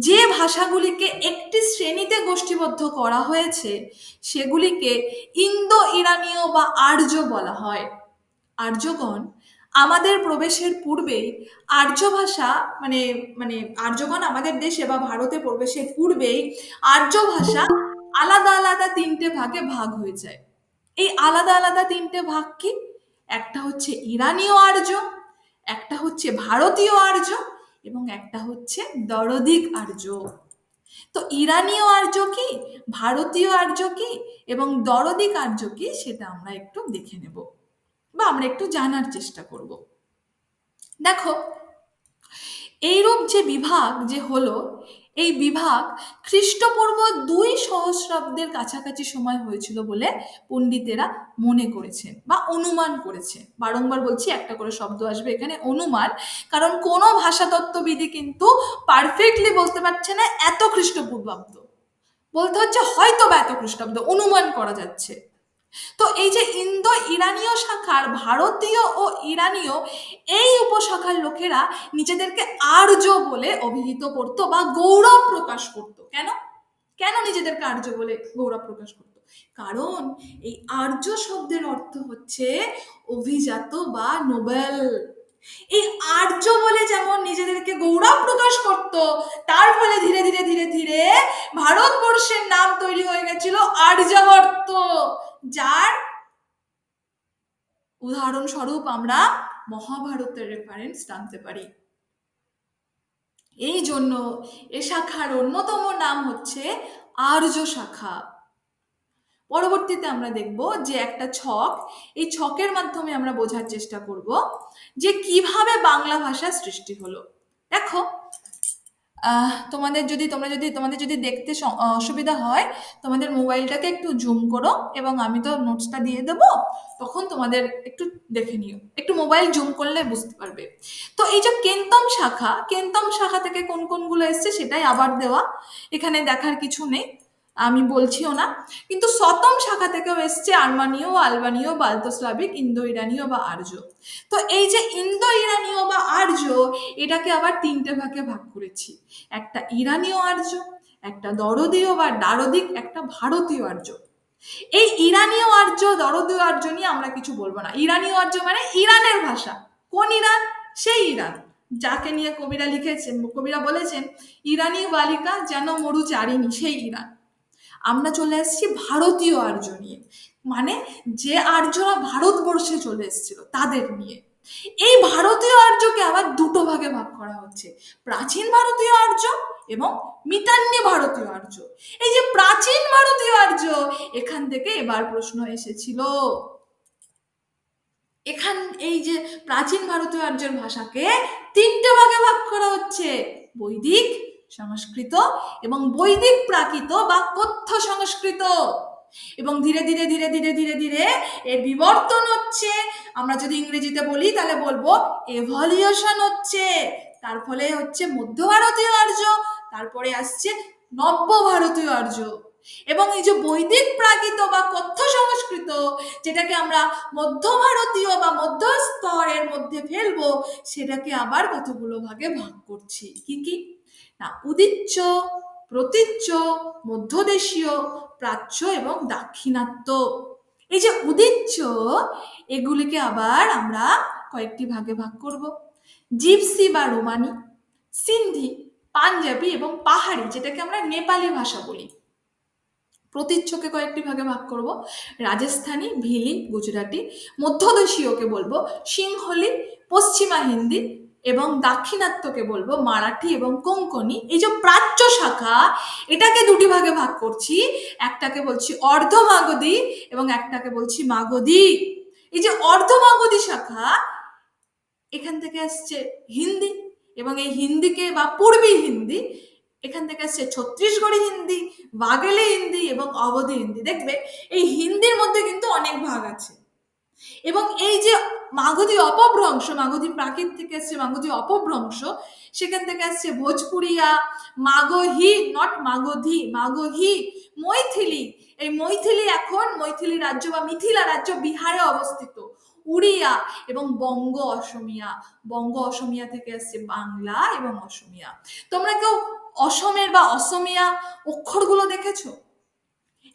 যে ভাষাগুলিকে একটি শ্রেণীতে গোষ্ঠীবদ্ধ করা হয়েছে সেগুলিকে ইন্দো ইরানীয় বা আর্য বলা হয়। আর্যগণ আমাদের প্রবেশের পূর্বেই আর্য ভাষা মানে মানে আর্যগণ আমাদের দেশে বা ভারতে প্রবেশের পূর্বেই আর্য ভাষা আলাদা আলাদা তিনটে ভাগে ভাগ হয়ে যায়। এই আলাদা আলাদা তিনটে ভাগ কি? একটা হচ্ছে ইরানীয় আর্য, একটা হচ্ছে ভারতীয় আর্য এবং একটা হচ্ছে দরদিক আর্য। তো ইরানীয় আর্য কি, ভারতীয় আর্য কি এবং দরদিক আর্য কি সেটা আমরা একটু দেখে নেব বা আমরা একটু জানার চেষ্টা করব। দেখো, এইরূপ যে বিভাগ যে হলো, এই বিভাগ খ্রিস্টপূর্ব 2 সহস্রাব্দের কাছাকাছি সময় হয়েছিল বলে পণ্ডিতেরা মনে করেছেন বা অনুমান করেছে। বারংবার বলছি, একটা করে শব্দ আসবে এখানে, অনুমান। কারণ কোনো ভাষাতত্ত্ববিদই কিন্তু পারফেক্টলি বলতে পারছে না এত খ্রিস্টপূর্বাব্দ, বলতে হচ্ছে হয়তো বা এত খ্রিস্টাব্দ, অনুমান করা যাচ্ছে। তো এই যে ইন্দো ইরানীয় শাখার ভারতীয় ও ইরানীয় এই উপশাখার লোকেরা নিজেদেরকে আর্য বলে অভিহিত করত বা গৌরব প্রকাশ করত। কেন কেন নিজেদেরকে আর্য বলে গৌরব প্রকাশ করত? কারণ এই আর্য শব্দের অর্থ হচ্ছে অভিজাত বা নোবেল। এই আর্য বলে যেমন নিজেদেরকে গৌরব প্রকাশ করত, তার ফলে ধীরে ধীরে ধীরে ধীরে ভারতবর্ষের নাম তৈরি হয়ে গেছিল আর্যাবর্ত, যার উদাহরণস্বরূপ আমরা মহাভারতের রেফারেন্স টানতে পারি। এই জন্য এ শাখার অন্যতম নাম হচ্ছে আর্য শাখা। পরবর্তীতে আমরা দেখব যে একটা ছক, এই ছকের মাধ্যমে আমরা বোঝার চেষ্টা করব যে কিভাবে বাংলা ভাষা সৃষ্টি হলো। দেখো, তোমাদের যদি দেখতে অসুবিধা হয়, তোমাদের মোবাইলটাকে একটু জুম করো এবং আমি তো নোটসটা দিয়ে দেবো, তখন তোমাদের একটু দেখে নিও, একটু মোবাইল জুম করলে বুঝতে পারবে। তো এই যে কেন্তম শাখা থেকে কোন কোনগুলো এসছে সেটাই আবার দেওয়া, এখানে দেখার কিছু নেই, আমি বলছিও না। কিন্তু সতম শাখা থেকেও এসছে আর্মানীয়, আলবানীয়, বাল্তোস্লাভিক, ইন্দো ইরানীয় বা আর্য। তো এই যে ইন্দো ইরানীয় বা আর্য, এটাকে আবার তিনটে ভাগে ভাগ করেছি। একটা ইরানীয় আর্য, একটা দরদীয় বা দারদিক, একটা ভারতীয় আর্য। এই ইরানীয় আর্য, দরদীয় আর্য নিয়ে আমরা কিছু বলবো না। ইরানীয় আর্য মানে ইরানের ভাষা। কোন ইরান? সেই ইরান যাকে নিয়ে কবিরা লিখেছেন, কবিরা বলেছেন ইরানী বালিকা যেন মরুচারিণী, সেই ইরান। আমরা চলে এসেছি ভারতীয় আর্য নিয়ে, মানে যে আর্যরা ভারতবর্ষে চলে এসেছিল তাদের নিয়ে। এই ভারতীয় আর্যকে আবার দুটো ভাগে ভাগ করা হচ্ছে, প্রাচীন ভারতীয় আর্য এবং মিতান্নি ভারতীয় আর্য। এই যে প্রাচীন ভারতীয় আর্য, এখান থেকে এবার প্রশ্ন এসেছিল। এই যে প্রাচীন ভারতীয় আর্যের ভাষাকে তিনটে ভাগে ভাগ করা হচ্ছে, বৈদিক, সংস্কৃত এবং বৈদিক প্রাকৃত বা কথ্য সংস্কৃত। এবং ধীরে ধীরে ধীরে ধীরে ধীরে ধীরে এর বিবর্তন হচ্ছে। আমরা যদি ইংরেজিতে বলি তাহলে বলবো এভলিউশন হচ্ছে। তার ফলে হচ্ছে মধ্য ভারতীয় আর্য, তারপরে আসছে নব্য ভারতীয় আর্য। এবং এই যে বৈদিক প্রাকৃত বা কথ্য সংস্কৃত, যেটাকে আমরা মধ্য ভারতীয় বা মধ্য স্তরের মধ্যে ফেলবো, সেটাকে আবার কতগুলো ভাগে ভাগ করছি। কি কি না, উদিচ্য, প্রতীচ্য, মধ্যদেশীয়, প্রাচ্য এবং দাক্ষিণাত্য। এই যে উদিচ্য, এগুলিকে আবার আমরা কয়েকটি ভাগে ভাগ করব। জিপসি বা রোমানি, সিন্ধি, পাঞ্জাবি এবং পাহাড়ি, যেটাকে আমরা নেপালি ভাষা বলি। প্রতীচ্যকে কয়েকটি ভাগে ভাগ করব। রাজস্থানী, ভিলি, গুজরাটি। মধ্যদেশীয়কে বলবো সিংহলি, পশ্চিমা হিন্দি এবং দাক্ষিণাত্যকে বলবো মারাঠি এবং কোঙ্কনি। এই যে প্রাচ্য শাখা, এটাকে দুটি ভাগে ভাগ করছি। একটাকে বলছি অর্ধ মাগধী এবং একটাকে বলছি মাগধী। এই যে অর্ধ মাগধী শাখা, এখান থেকে আসছে হিন্দি, এবং এই হিন্দিকে বা পূর্বী হিন্দি, এখান থেকে আসছে ছত্তিশগড়ি হিন্দি, বাঘেলি হিন্দি এবং অবধি হিন্দি। দেখবে এই হিন্দির মধ্যে কিন্তু অনেক ভাগ আছে। এবং এই যে মাগধী অপভ্রংশ, মাগধী প্রাকৃত থেকে আসছে মাগধী অপভ্রংশ, সেখান থেকে আসছে ভোজপুরিয়া, মাগহি, নট মাগধী, মাগহি, মৈথিলি। এই মৈথিলি এখন মৈথিলি রাজ্য বা মিথিলা রাজ্য বিহারে অবস্থিত। উড়িয়া এবং বঙ্গ অসমিয়া, বঙ্গ অসমিয়া থেকে আসছে বাংলা এবং অসমিয়া। তোমরা কেউ অসমের বা অসমিয়া অক্ষরগুলো দেখেছো?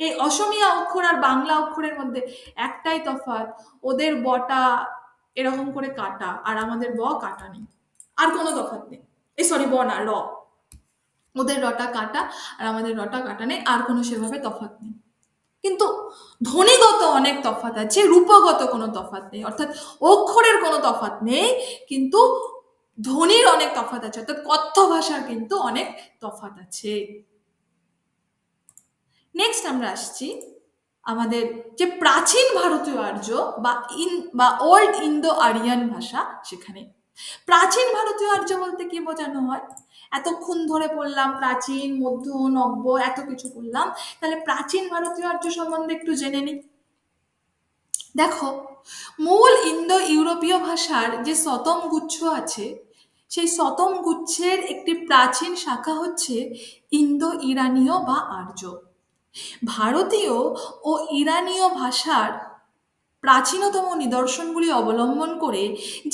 এই অসমিয়া অক্ষর আর বাংলা অক্ষরের মধ্যে একটাই তফাৎ, ওদের বটা এরকম করে কাটা আর আমাদের ব কাটা নেই, আর কোনো তফাৎ নেই। এই সরি, ব না, র। ওদের রটা কাটা আর আমাদের রটা কাটা নেই, আর কোনো সেভাবে তফাৎ নেই। কিন্তু ধ্বনিগত অনেক তফাৎ আছে, রূপগত কোনো তফাৎ নেই, অর্থাৎ অক্ষরের কোনো তফাৎ নেই, কিন্তু ধ্বনির অনেক তফাৎ আছে, অর্থাৎ কথ্য ভাষার কিন্তু অনেক তফাৎ আছে। নেক্সট আমরা আসছি আমাদের যে প্রাচীন ভারতীয় আর্য বা ওল্ড ইন্দো আরিয়ান ভাষা, সেখানে প্রাচীন ভারতীয় আর্য বলতে কি বোঝানো হয়? এতক্ষণ ধরে পড়লাম প্রাচীন, মধ্য, নব্য, এত কিছু পড়লাম, তাহলে প্রাচীন ভারতীয় আর্য সম্বন্ধে একটু জেনে নিই। দেখো, মূল ইন্দো ইউরোপীয় ভাষার যে শতম গুচ্ছ আছে, সেই শতম গুচ্ছের একটি প্রাচীন শাখা হচ্ছে ইন্দো ইরানীয় বা আর্য। ভারতীয় ও ইরানীয় ভাষার প্রাচীনতম নিদর্শনগুলি অবলম্বন করে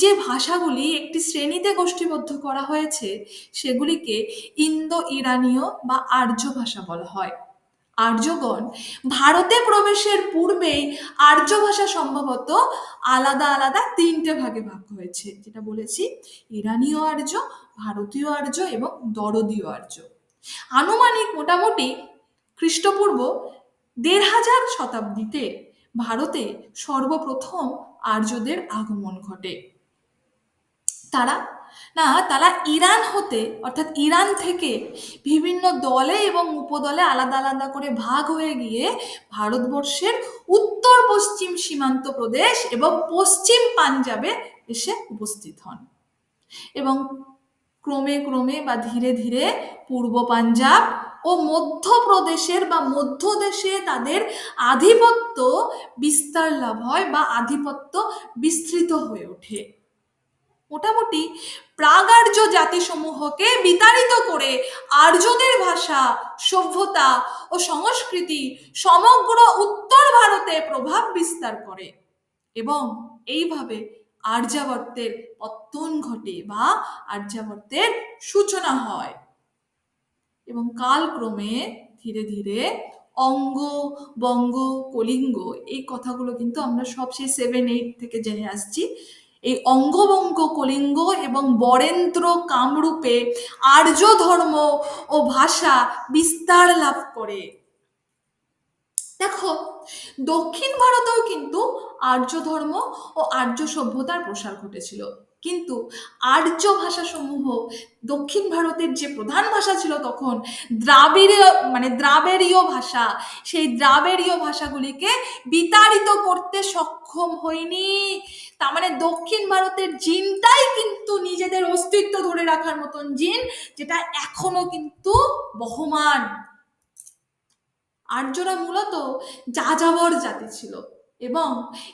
যে ভাষাগুলি একটি শ্রেণীতে গোষ্ঠীবদ্ধ করা হয়েছে, সেগুলিকে ইন্দো ইরানীয় বা আর্য ভাষা বলা হয়। আর্যগণ ভারতে প্রবেশের পূর্বেই আর্য ভাষা সম্ভবত আলাদা আলাদা তিনটে ভাগে ভাগ হয়েছে, যেটা বলেছি, ইরানীয় আর্য, ভারতীয় আর্য এবং দরদীয় আর্য। আনুমানিক মোটামুটি খ্রিস্টপূর্ব ১৫০০ শতাব্দীতে ভারতে সর্বপ্রথম আর্যদের আগমন ঘটে। তারা ইরান হতে, অর্থাৎ ইরান থেকে বিভিন্ন দলে এবং উপদলে আলাদা আলাদা করে ভাগ হয়ে গিয়ে ভারতবর্ষের উত্তর পশ্চিম সীমান্ত প্রদেশ এবং পশ্চিম পাঞ্জাবে এসে উপস্থিত হন, এবং ক্রমে ক্রমে বা ধীরে ধীরে পূর্ব পাঞ্জাব ও মধ্যপ্রদেশের বা মধ্যদেশে তাদের আধিপত্য বিস্তার লাভ হয় বা আধিপত্য বিস্তৃত হয়ে ওঠে। মোটামুটি প্রাগার্য জাতিসমূহকে বিতাড়িত করে আর্যদের ভাষা, সভ্যতা ও সংস্কৃতি সমগ্র উত্তর ভারতে প্রভাব বিস্তার করে, এবং এইভাবে আর্যাবর্তের পত্তন ঘটে বা আর্যাবর্তের সূচনা হয়। এবং কালক্রমে ধীরে ধীরে অঙ্গ, বঙ্গ, কলিঙ্গ, এই কথাগুলো কিন্তু আমরা সব সেই 7-8 থেকে জেনে আসছি। এই অঙ্গবঙ্গ, কলিঙ্গ এবং বরেন্দ্র কামরূপে আর্য ধর্ম ও ভাষা বিস্তার লাভ করে। দেখো, দক্ষিণ ভারতেও কিন্তু আর্য ধর্ম ও আর্য সভ্যতার প্রসার ঘটেছিল, কিন্তু আর্য ভাষাসমূহ, দক্ষিণ ভারতের যে প্রধান ভাষা ছিল তখন দ্রাবিড়ীয় ভাষা, সেই দ্রাবিড়ীয় ভাষাগুলিকে বিতাড়িত করতে সক্ষম হয়নি। তার মানে দক্ষিণ ভারতের জিনটাই কিন্তু নিজেদের অস্তিত্ব ধরে রাখার মতন জিন, যেটা এখনো কিন্তু বহমান। আর্যরা মূলত যাযাবর জাতি ছিল, এবং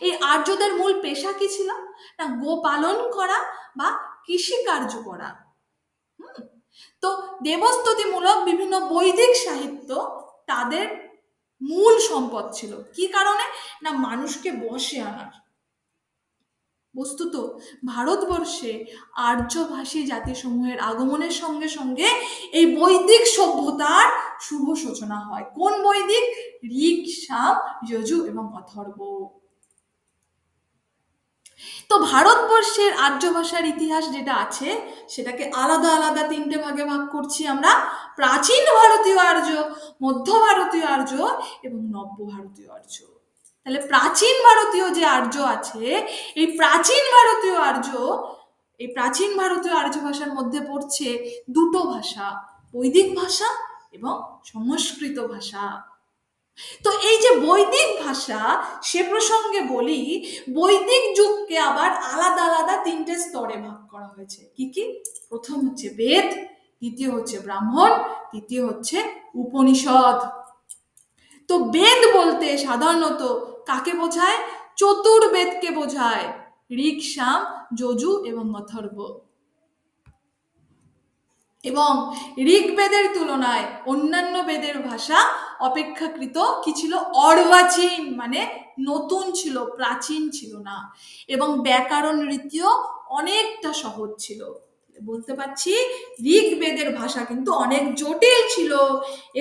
এই আর্যদের মূল পেশা কি ছিল? না, গোপালন করা বা কৃষিকার্য করা। তো দেবস্তুতিমূলক বিভিন্ন বৈদিক সাহিত্য তাদের মূল সম্পদ ছিল। কি কারণে? না, মানুষকে বশে আনার। বস্তুত ভারতবর্ষে আর্যভাষী জাতিসমূহের আগমনের সঙ্গে সঙ্গে এই বৈদিক সভ্যতার শুভ সূচনা হয়। কোন বৈদিক? ঋক, সাম, যজু এবং অথর্ব। তো তো ভারতবর্ষের আর্য ভাষার ইতিহাস যেটা আছে সেটাকে আলাদা আলাদা তিনটে ভাগে ভাগ করছি আমরা: প্রাচীন ভারতীয় আর্য, মধ্য ভারতীয় আর্য এবং নব্য ভারতীয় আর্য। তাহলে প্রাচীন ভারতীয় যে আর্য আছে, এই প্রাচীন ভারতীয় আর্য, এই প্রাচীন ভারতীয় আর্য ভাষার মধ্যে পড়ছে দুটো ভাষা: বৈদিক ভাষা এবং সংস্কৃত ভাষা। তো এই যে বৈদিক ভাষা, সে প্রসঙ্গে বলি, বৈদিক যুগকে আবার আলাদা আলাদা তিনটে স্তরে ভাগ করা হয়েছে। কি কি? প্রথম হচ্ছে বেদ, দ্বিতীয় হচ্ছে ব্রাহ্মণ, তৃতীয় হচ্ছে উপনিষদ। তো বেদ বলতে সাধারণত কাকে বোঝায়? চতুর্বেদকে বোঝায়: ঋক, সাম, যজু এবং অথর্ব। এবং ঋগ্বেদের তুলনায় অন্যান্য বেদের ভাষা অপেক্ষাকৃত কি ছিল? অর্বাচীন, মানে নতুন ছিল, প্রাচীন ছিল না। এবং ব্যাকরণ রীতিও অনেকটা সহজ ছিল। বলতে পারছি ঋগ্বেদের ভাষা কিন্তু অনেক জটিল ছিল,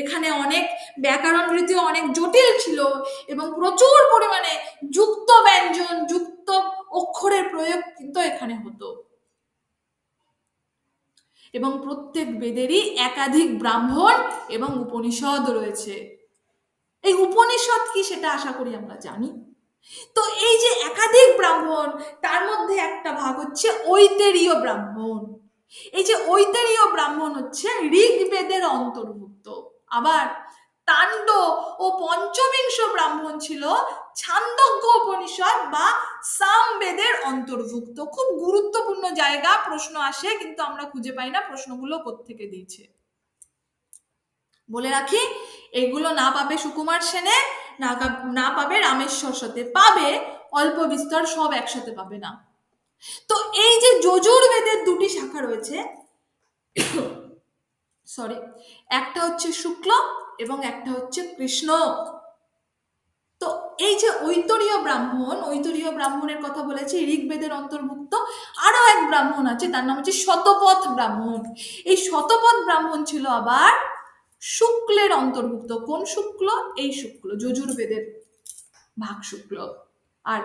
এখানে অনেক ব্যাকরণ রীতিও অনেক জটিল ছিল এবং প্রচুর পরিমাণে যুক্ত ব্যঞ্জন, যুক্ত অক্ষরের প্রয়োগ কিন্তু এখানে হতো। এবং প্রত্যেক বেদেরই একাধিক ব্রাহ্মণ এবং উপনিষদ রয়েছে। এই উপনিষদ কি সেটা আশা করি আমরা জানি। তো এই যে একাধিক ব্রাহ্মণ, তার মধ্যে একটা ভাগ হচ্ছে ঐতেরীয় ব্রাহ্মণ। এই যে ঐতেরীয় ব্রাহ্মণ হচ্ছে ঋগ্বেদের অন্তর্ভুক্ত। আবার তাণ্ড ও পঞ্চবিংশ ব্রাহ্মণ ছিল ছান্দোগ্য উপনিষদ বা সামবেদের অন্তর্ভুক্ত। খুব গুরুত্বপূর্ণ জায়গা, প্রশ্ন আসে কিন্তু আমরা খুঁজে পাই না প্রশ্নগুলো কোত্থেকে দিয়েছে। বলে রাখি, এগুলো না পাবে সুকুমার সেনে, না পাবে রামেশ্বর সাথে, পাবে অল্প বিস্তর, সব একসাথে পাবে না। তো এই যে যজুর্বেদের দুটি শাখা রয়েছে, সরি, একটা হচ্ছে শুক্ল এবং একটা হচ্ছে কৃষ্ণ। তো এই যে ঐতরীয় ব্রাহ্মণ, ঐতরীয় ব্রাহ্মণের কথা বলেছি, ঋগ্বেদের অন্তর্ভুক্ত। আরো এক ব্রাহ্মণ আছে, তার নাম হচ্ছে শতপথ ব্রাহ্মণ। এই শতপথ ব্রাহ্মণ ছিল আবার শুক্লের অন্তর্ভুক্ত। কোন শুক্ল? এই শুক্ল, যজুর্বেদের ভাগ শুক্ল। আর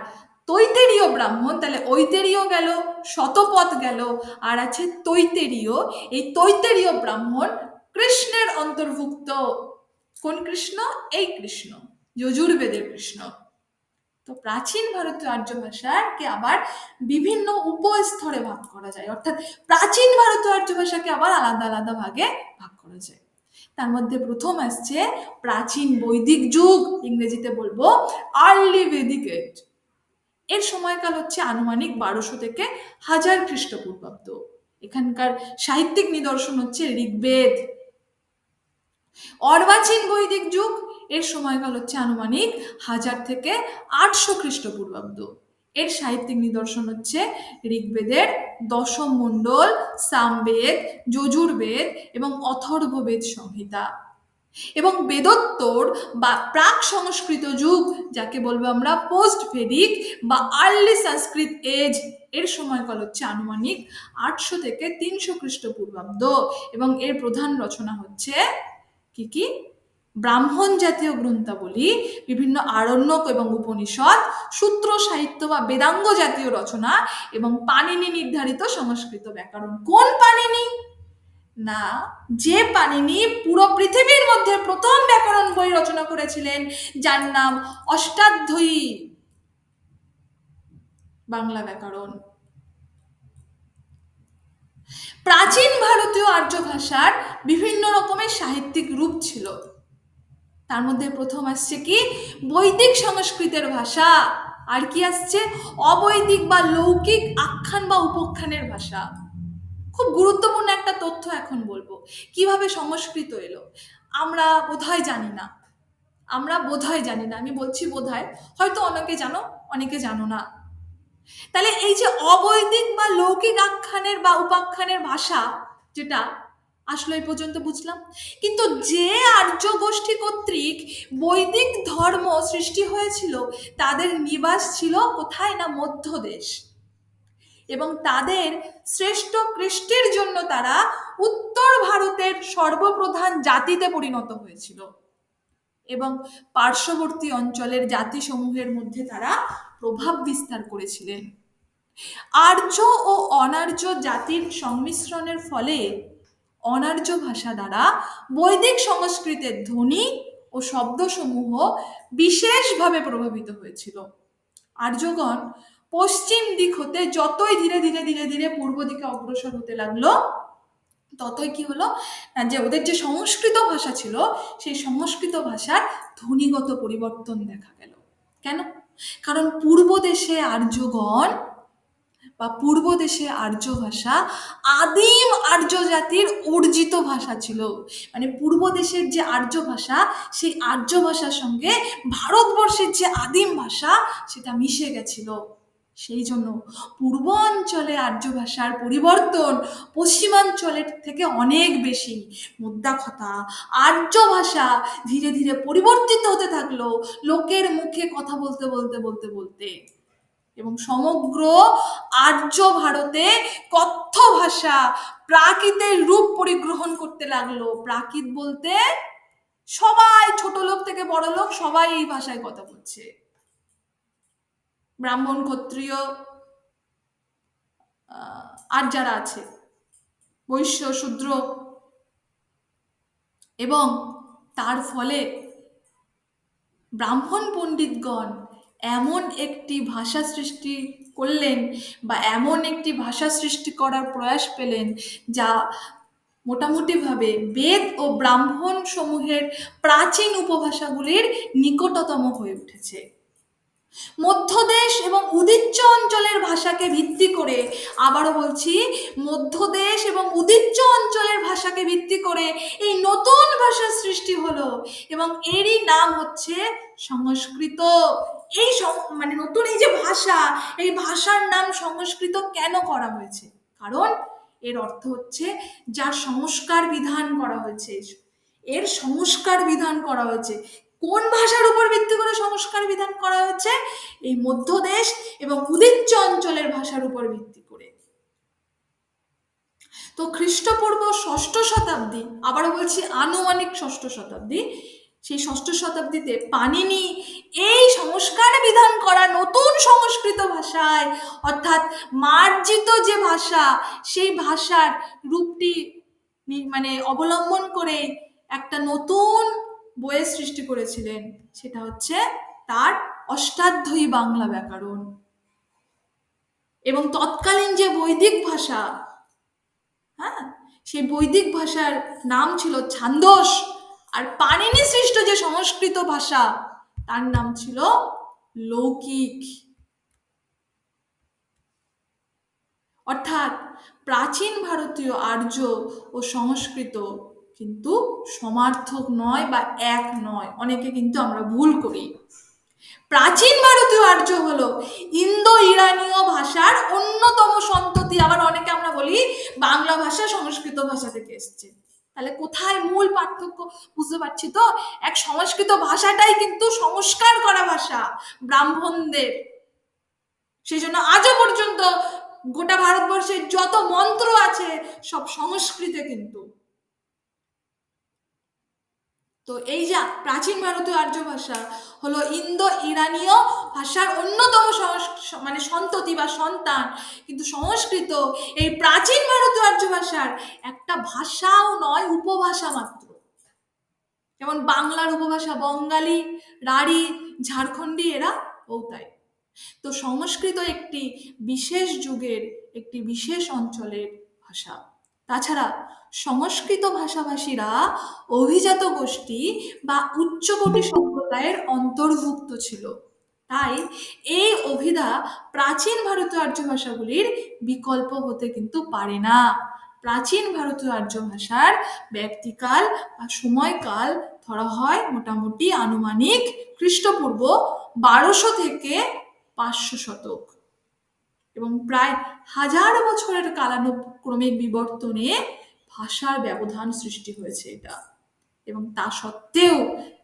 তৈতেরীয় ব্রাহ্মণ, তাহলে ঐতেরীয় গেল, শতপথ গেল, আর আছে তৈতেরীয়। এই তৈতেরীয় ব্রাহ্মণ কৃষ্ণের অন্তর্ভুক্ত। কোন কৃষ্ণ? এই কৃষ্ণ, যজুর্বেদের কৃষ্ণ। তো প্রাচীন ভারতীয় আর্য ভাষাকে আবার বিভিন্ন উপস্তরে ভাগ করা যায়, অর্থাৎ প্রাচীন ভারতীয় আর্য ভাষাকে আবার আলাদা আলাদা ভাগে ভাগ করা যায়। তার মধ্যে প্রথম আসছে প্রাচীন বৈদিক যুগ, ইংরেজিতে বলবো আর্লি ভেদিক এজ। এর সময়কাল হচ্ছে আনুমানিক 1200 থেকে 1000 খ্রিস্টপূর্বাব্দ। এখানকার সাহিত্যিক নিদর্শন হচ্ছে ঋগ্বেদ। অর্বাচীন বৈদিক যুগ, এর সময়কাল হচ্ছে আনুমানিক 1000 থেকে 800 খ্রিস্টপূর্বাব্দ। এর সাহিত্যিক নিদর্শন হচ্ছে ঋগ্বেদের দশম মণ্ডল, সামবেদ, যজুর্বেদ এবং অথর্ববেদ সংহিতা। এবং বেদোত্তর বা প্রাক সংস্কৃত যুগ, যাকে বলবো আমরা পোস্ট ভেদিক বা আর্লি সংস্কৃত এজ, এর সময়কাল হচ্ছে আনুমানিক 800 থেকে 300 খ্রিস্টপূর্বাব্দ। এবং এর প্রধান রচনা হচ্ছে কি কি? ব্রাহ্মণ জাতীয় গ্রন্থাবলী, বিভিন্ন আরণ্যক এবং উপনিষদ, সূত্র সাহিত্য বা বেদাঙ্গ জাতীয় রচনা এবং পাণিনি নির্ধারিত সংস্কৃত ব্যাকরণ। কোন পাণিনি? না, যে পাণিনি পুরো পৃথিবীর মধ্যে প্রথম ব্যাকরণ বই রচনা করেছিলেন, যার নাম অষ্টাধ্যায়ী বাংলা ব্যাকরণ। প্রাচীন ভারতীয় আর্য ভাষার বিভিন্ন রকমের সাহিত্যিক রূপ ছিল। তার মধ্যে প্রথম আসছে কি? বৈদিক সংস্কৃতের ভাষা। আর কি আসছে? অবৈদিক বা লৌকিক আখ্যান বা উপাখ্যানের ভাষা। খুব গুরুত্বপূর্ণ একটা তথ্য এখন বলবো, কিভাবে সংস্কৃত এলো। আমরা বোধহয় জানি না, আমি বলছি বোধহয়, হয়তো অনেকে জানো, অনেকে জানো না। তাহলে এই যে অবৈদিক বা লৌকিক আখ্যানের বা উপাখ্যানের ভাষা, যেটা আসলে এই পর্যন্ত বুঝলাম, কিন্তু যে আর্য গোষ্ঠী কর্তৃক বৈদিক ধর্ম সৃষ্টি হয়েছিল, তাদের নিবাস ছিল কোথায়? না মধ্যদেশ। এবং তাদের শ্রেষ্ঠ কৃষ্টির জন্য তারা উত্তর ভারতের সর্বপ্রধান জাতিতে পরিণত হয়েছিল এবং পার্শ্ববর্তী অঞ্চলের জাতিসমূহের মধ্যে তারা প্রভাব বিস্তার করেছিলেন। আর্য ও অনার্য জাতির সংমিশ্রণের ফলে অনার্য ভাষা দ্বারা বৈদিক সংস্কৃতের ধ্বনি ও শব্দসমূহ বিশেষভাবে প্রভাবিত হয়েছিল। আর্যগণ পশ্চিম দিক হতে যতই ধীরে ধীরে ধীরে ধীরে পূর্ব দিকে অগ্রসর হতে লাগলো, ততই কি হলো না, যে ওদের যে সংস্কৃত ভাষা ছিল সেই সংস্কৃত ভাষার ধ্বনিগত পরিবর্তন দেখা গেল। কেন? কারণ পূর্ব দেশে আর্যগণ বা পূর্ব দেশে আর্য ভাষা আদিম আর্য জাতির অর্জিত ভাষা ছিল। মানে পূর্ব দেশের যে আর্য ভাষা, সেই আর্য ভাষার সঙ্গে ভারতবর্ষের যে আদিম ভাষা সেটা মিশে গেছিল। সেই জন্য পূর্ব অঞ্চলে আর্য ভাষার পরিবর্তন পশ্চিমাঞ্চলের থেকে অনেক বেশি। মোদ্দা কথা, আর্য ভাষা ধীরে ধীরে পরিবর্তিত হতে থাকলো লোকের মুখে কথা বলতে বলতে বলতে বলতে, এবং সমগ্র আর্য ভারতে কথ্য ভাষা প্রাকৃতের রূপ পরিগ্রহণ করতে লাগলো। প্রাকৃত বলতে সবাই, ছোট লোক থেকে বড় লোক সবাই এই ভাষায় কথা বলছে। ব্রাহ্মণ, ক্ষত্রিয় আর যারা আছে, বৈশ্য, শূদ্র, এবং তার ফলে ব্রাহ্মণ পণ্ডিতগণ এমন একটি ভাষা সৃষ্টি করলেন বা এমন একটি ভাষা সৃষ্টি করার প্রয়াস পেলেন যা মোটামুটিভাবে বেদ ও ব্রাহ্মণ সমূহের প্রাচীন উপভাষাগুলির নিকটতম হয়ে উঠেছে। মধ্যদেশ এবং উদিচ্চ অঞ্চলের ভাষাকে ভিত্তি করে, আবারও বলছি, মধ্যদেশ এবং উদিচ্চ অঞ্চলের ভাষাকে ভিত্তি করে এই নতুন ভাষার সৃষ্টি হলো, এবং এরই নাম হচ্ছে সংস্কৃত। এই মানে নতুন এই যে ভাষা, এই ভাষার নাম সংস্কৃত কেন করা হয়েছে? কারণ এর অর্থ হচ্ছে যার সংস্কার বিধান করা হয়েছে, এর সংস্কার বিধান করা হয়েছে। কোন ভাষার উপর ভিত্তি করে সংস্কার বিধান করা হয়েছে? এই মধ্যদেশ এবং উদিচ্চ অঞ্চলের ভাষার উপর ভিত্তি করে। তো খ্রিস্টপূর্ব ষষ্ঠ শতাব্দী, আবারও বলছি আনুমানিক ষষ্ঠ শতাব্দী, সেই ষষ্ঠ শতাব্দীতে পাণিনি এই সংস্কার বিধান করা নতুন সংস্কৃত ভাষায়, অর্থাৎ মার্জিত যে ভাষা, সেই ভাষার রূপটি মানে অবলম্বন করে একটা নতুন বইয়ের সৃষ্টি করেছিলেন। সেটা হচ্ছে তার অষ্টাধ্যায়ী বাংলা ব্যাকরণ। এবং তৎকালীন যে বৈদিক ভাষা, হ্যাঁ, সেই বৈদিক ভাষার নাম ছিল ছান্দস, আর পাণিনি সৃষ্ট যে সংস্কৃত ভাষা তার নাম ছিল লৌকিক। অর্থাৎ প্রাচীন ভারতীয় আর্য ও সংস্কৃত কিন্তু সমার্থক নয় বা এক নয়, অনেকে কিন্তু আমরা ভুল করি। প্রাচীন ভারতীয় আর্য হলো ইন্দো ইরানীয় ভাষার অন্যতম সন্ততি। আবার অনেকে আমরা বলি বাংলা ভাষা সংস্কৃত ভাষা থেকে এসছে। তাহলে কোথায় মূল পার্থক্য বুঝতে পারছি তো? এক সংস্কৃত ভাষাটাই কিন্তু সংস্কার করা ভাষা ব্রাহ্মণদের। সেই জন্য আজও পর্যন্ত গোটা ভারতবর্ষের যত মন্ত্র আছে সব সংস্কৃতে কিন্তু। তো এই যা প্রাচীন ভারতীয় আর্য ভাষা হলো ইন্দো ইরানীয় ভাষার অন্যতম মানে সন্ততি বা সন্তান, কিন্তু সংস্কৃত এই প্রাচীন ভারতীয় আর্য ভাষার একটা ভাষাও নয়, উপভাষা মাত্র। যেমন বাংলার উপভাষা বঙ্গালী, রাঢ়ী, ঝাড়খণ্ডী, এরা ও তাই। তো সংস্কৃত একটি বিশেষ যুগের, একটি বিশেষ অঞ্চলের ভাষা। তাছাড়া সংস্কৃত ভাষাভাষীরা অভিজাত গোষ্ঠী বা উচ্চকোটি সম্প্রদায়ের অন্তর্ভুক্ত ছিল। তাই এই অভিধা প্রাচীন ভারতীয় আর্য ভাষাগুলির বিকল্প হতে কিন্তু পারে না। প্রাচীন ভারতীয় আর্য ভাষার ব্যক্তিকাল বা সময়কাল ধরা হয় মোটামুটি আনুমানিক খ্রিস্টপূর্ব 1200 থেকে 500 শতক, এবং প্রায় 1000 বছরের কালানুক্রমিক বিবর্তনে ভাষার ব্যবধান সৃষ্টি হয়েছে এটা। এবং তা সত্ত্বেও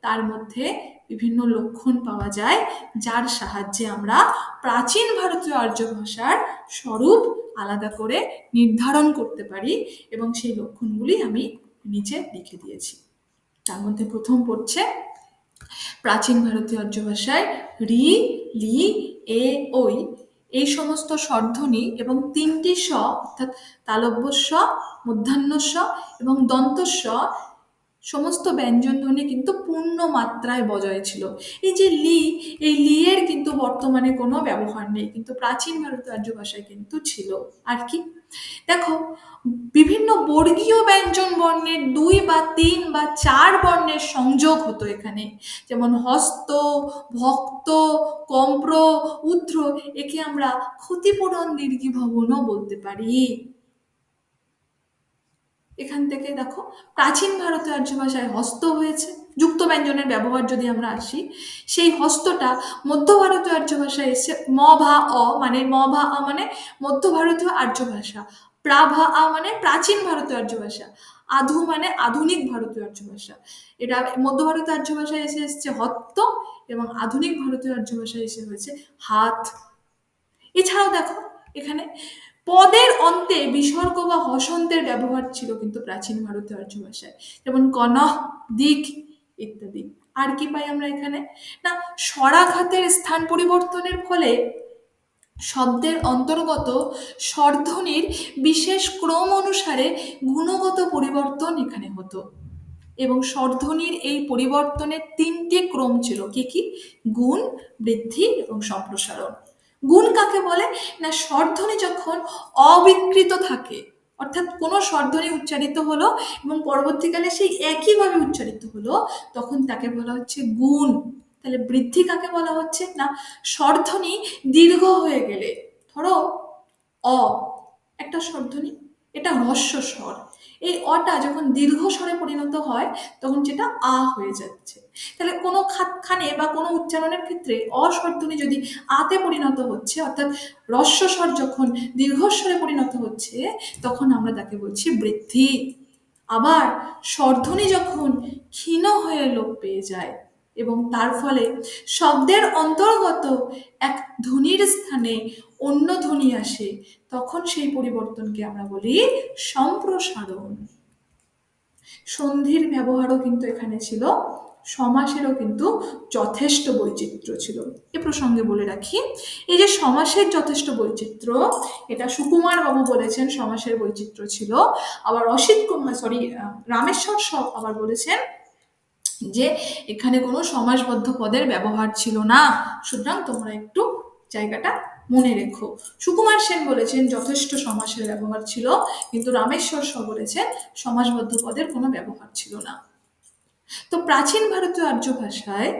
তার মধ্যে বিভিন্ন লক্ষণ পাওয়া যায় যার সাহায্যে আমরা প্রাচীন ভারতীয় আর্য ভাষার স্বরূপ আলাদা করে নির্ধারণ করতে পারি, এবং সেই লক্ষণগুলি আমি নিচে লিখে দিয়েছি। তার মধ্যে প্রথম পড়ছে প্রাচীন ভারতীয় আর্য ভাষায় রি, লি, এ, ওই এই সমস্ত স্বরধ্বনি এবং তিনটি স অর্থাৎ তালব্য স, মূর্ধন্য স এবং দন্ত স সমস্ত ব্যঞ্জন ধ্বনি কিন্তু পূর্ণ মাত্রায় বজায় ছিল। এই যে লি, এই লি এর কিন্তু বর্তমানে কোনো ব্যবহার নেই, কিন্তু প্রাচীন ভারতীয় আর্য ভাষায় কিন্তু ছিল। আর কি, দেখো, বিভিন্ন বর্গীয় ব্যঞ্জন বর্ণের 2 বা 3 বা 4 বর্ণের সংযোগ হতো এখানে, যেমন হস্ত, ভক্ত, কম্প্র, উদ্র, একে আমরা ক্ষতিপূরণ দীর্ঘিভবনও বলতে পারি। এখান থেকে দেখো, প্রাচীন ভারতীয় আর্য ভাষায় হস্ত হয়েছে, যুক্ত ব্যঞ্জনের ব্যবহার যদি আমরা আসি, সেই হস্তটা মধ্য ভারতীয় আর্য ভাষায় এসে ম ভা অ মানে ম ভা আ মানে মধ্য ভারতীয় আর্য ভাষা, প্রা ভা আ মানে প্রাচীন ভারতীয় আর্য ভাষা, আধু মানে আধুনিক ভারতীয় আর্য ভাষা। এটা মধ্য ভারতীয় আর্য ভাষায় এসে এসছে হস্ত, এবং আধুনিক ভারতীয় আর্য ভাষায় এসে হয়েছে হাত। এছাড়াও দেখো, এখানে পদের অন্তে বিসর্গ বা হসন্তের ব্যবহার ছিল কিন্তু প্রাচীন ভারতীয় আর্য ভাষায়, যেমন কনহ, দিক ইত্যাদি। আর কি পাই আমরা এখানে, না, স্বরাঘাতের স্থান পরিবর্তনের ফলে শব্দের অন্তর্গত স্বরধ্বনির বিশেষ ক্রম অনুসারে গুণগত পরিবর্তন এখানে হতো, এবং স্বরধ্বনির এই পরিবর্তনের 3টি ক্রম ছিল, কি কি, গুণ, বৃদ্ধি এবং সম্প্রসারণ। গুণ কাকে বলে, না, স্বরধ্বনি যখন অবিকৃত থাকে, অর্থাৎ কোনো স্বরধ্বনি উচ্চারিত হলো এবং পরবর্তীকালে সেই একইভাবে উচ্চারিত হলো, তখন তাকে বলা হচ্ছে গুণ। তাহলে বৃদ্ধি কাকে বলা হচ্ছে, না, স্বরধ্বনি দীর্ঘ হয়ে গেলে, ধরো অ একটা স্বরধ্বনি, এটা হ্রস্ব স্বর, এই অটা যখন দীর্ঘ স্বরে পরিণত হয় তখন যেটা আ হয়ে যাচ্ছে। তাহলে কোনো খানে বা কোনো উচ্চারণের ক্ষেত্রে অস্বরধ্বনি যদি আতে পরিণত হচ্ছে, অর্থাৎ হ্রস্ব স্বর যখন দীর্ঘস্বরে পরিণত হচ্ছে, তখন আমরা তাকে বলছি বৃদ্ধি। আবার স্বরধ্বনি যখন ক্ষীণ হয়ে লোপ পেয়ে যায় এবং তার ফলে শব্দের অন্তর্গত এক ধ্বনির স্থানে অন্য ধ্বনি আসে, তখন সেই পরিবর্তনকে আমরা বলি সম্প্রসারণ। সন্ধির ব্যবহারও কিন্তু এখানে ছিল, সমাসেরও কিন্তু যথেষ্ট বৈচিত্র্য ছিল। এ প্রসঙ্গে বলে রাখি, এই যে সমাসের যথেষ্ট বৈচিত্র্য, এটা সুকুমার বাবু বলেছেন সমাসের বৈচিত্র্য ছিল, আবার অসিত কুমার, রামেশ্বর সব আবার বলেছেন যে এখানে কোনো সমাসবদ্ধ পদের ব্যবহার ছিল না। সুতরাং তোমরা একটু জায়গাটা মনে রেখো। সুকুমার সেন বলেছেন যথেষ্ট সমাসের ব্যবহার ছিল, কিন্তু রামেশ্বর স বলেছেন সমাসবদ্ধ পদের কোনো ব্যবহার ছিল না। তো প্রাচীন ভারতীয় আর্য ভাষায়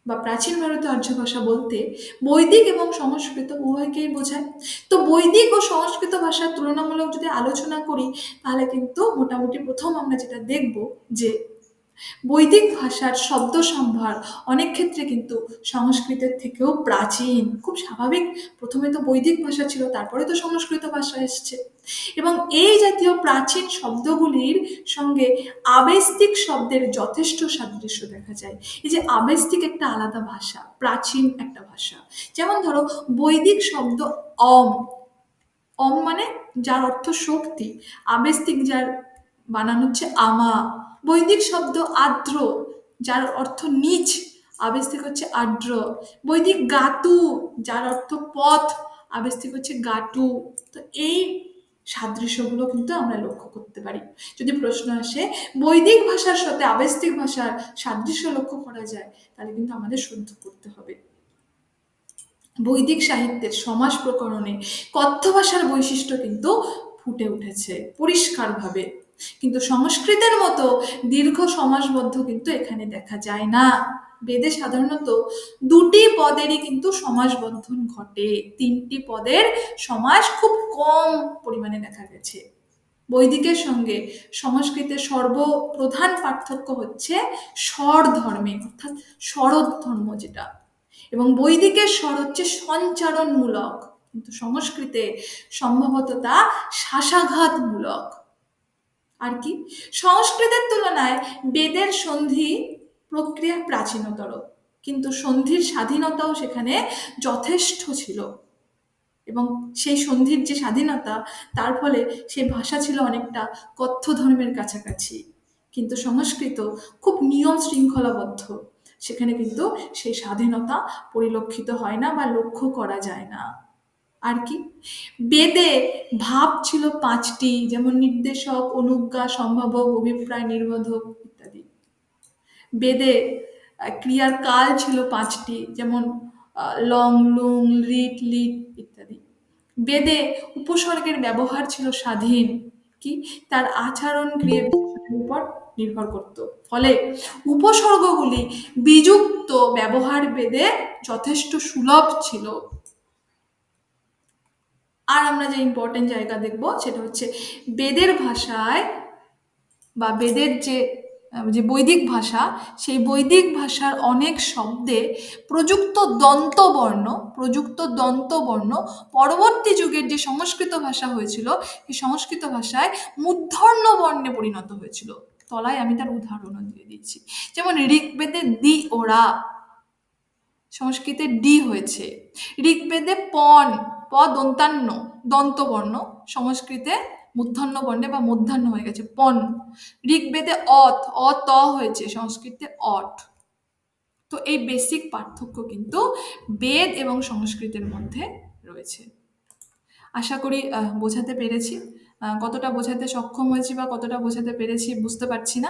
বা প্রাচীন ভারতীয় আর্য ভাষা বলতে বৈদিক এবং সংস্কৃত উভয়কেই বোঝায়। তো বৈদিক ও সংস্কৃত ভাষার তুলনামূলক যদি আলোচনা করি, তাহলে কিন্তু মোটামুটি প্রথম আমরা যেটা দেখব যে বৈদিক ভাষার শব্দ সম্ভার অনেক ক্ষেত্রে কিন্তু সংস্কৃতের থেকেও প্রাচীন। খুব স্বাভাবিক, প্রথমে তো বৈদিক ভাষা ছিল, তারপরে তো সংস্কৃত ভাষা এসছে, এবং এই জাতীয় প্রাচীন শব্দগুলির সঙ্গে আবেস্তিক শব্দের যথেষ্ট সাদৃশ্য দেখা যায়। এই যে আবেস্তিক একটা আলাদা ভাষা, প্রাচীন একটা ভাষা, যেমন ধরো বৈদিক শব্দ অম, অম মানে যার অর্থ শক্তি, আবেস্তিক যার বানান হচ্ছে আমা। বৈদিক শব্দ আর্দ্র, যার অর্থ নিচ, আবেস্তিক হচ্ছে আর্দ্র। বৈদিক গাতু, যার অর্থ পথ, আবেস্তিক হচ্ছে গাটু। তো এই সাদৃশ্যগুলো কিন্তু আমরা লক্ষ্য করতে পারি। যদি প্রশ্ন আসে বৈদিক ভাষার সাথে আবেস্তিক ভাষার সাদৃশ্য লক্ষ্য করা যায়, তাহলে কিন্তু আমাদের শুদ্ধ করতে হবে। বৈদিক সাহিত্যের সমাস প্রকরণে কথ্য ভাষার বৈশিষ্ট্য কিন্তু ফুটে উঠেছে পরিষ্কারভাবে, কিন্তু সংস্কৃতের মতো দীর্ঘ সমাসবদ্ধ কিন্তু এখানে দেখা যায় না। বেদে সাধারণত 2টি পদেরই কিন্তু সমাসবন্ধন ঘটে, 3টি পদের সমাস খুব কম পরিমাণে দেখা গেছে। বৈদিকের সঙ্গে সংস্কৃতের সর্বপ্রধান পার্থক্য হচ্ছে স্বর ধর্মে, অর্থাৎ স্বরোধ ধর্ম যেটা, এবং বৈদিকের স্বর হচ্ছে সঞ্চারণমূলক, কিন্তু সংস্কৃতে সম্ভবত তা শ্বাসাঘাতমূলক। আর কি, সংস্কৃতের তুলনায় বেদের সন্ধি প্রক্রিয়া প্রাচীনতর, কিন্তু সন্ধির স্বাধীনতাও সেখানে যথেষ্ট ছিল, এবং সেই সন্ধির যে স্বাধীনতা, তার ফলে সেই ভাষা ছিল অনেকটা কথ্য ধর্মের কাছাকাছি, কিন্তু সংস্কৃত খুব নিয়ম শৃঙ্খলাবদ্ধ, সেখানে কিন্তু সেই স্বাধীনতা পরিলক্ষিত হয় না বা লক্ষ্য করা যায় না। আর কি? বেদে ভাব ছিল পাঁচটি, যেমন নির্দেশক, অনুজ্ঞা, সম্ভাবক, অভিপ্রায়, নির্বোধক ইত্যাদি। বেদে ক্রিয়ার কাল ছিল পাঁচটি, যেমন লং, লুং, লিট, লিট ইত্যাদি। বেদে উপসর্গের ব্যবহার ছিল স্বাধীন, কি? তার আচরণ ক্রিয়া বিশেষণের উপর নির্ভর করত। ফলে উপসর্গগুলি বিযুক্ত ব্যবহার বেদে যথেষ্ট সুলভ ছিল। আর আমরা যে ইম্পর্টেন্ট জায়গা দেখব সেটা হচ্ছে বেদের ভাষায় বা বেদের যে বৈদিক ভাষা, সেই বৈদিক ভাষার অনেক শব্দে প্রযুক্ত দন্তবর্ণ পরবর্তী যুগের যে সংস্কৃত ভাষা হয়েছিল, সেই সংস্কৃত ভাষায় মূর্ধন্য বর্ণে পরিণত হয়েছিল। তলায় আমি তার উদাহরণও দিয়ে দিচ্ছি। যেমন ঋগ্বেদে দি ওরা, সংস্কৃতে ডি হয়েছে। ঋগ্বেদে পন, প দন্তান্ন, দন্তবর্ণ, সংস্কৃতে মূর্ধন্য বর্ণে বা মূর্ধান্য হয়ে গেছে পন। ঋগ্বেদে অথ, অত হয়েছে, সংস্কৃতে অট। তো এই বেসিক পার্থক্য কিন্তু বেদ এবং সংস্কৃতের মধ্যে রয়েছে। আশা করি বোঝাতে পেরেছি। কতটা বোঝাতে সক্ষম হয়েছি বা কতটা বোঝাতে পেরেছি বুঝতে পারছি না।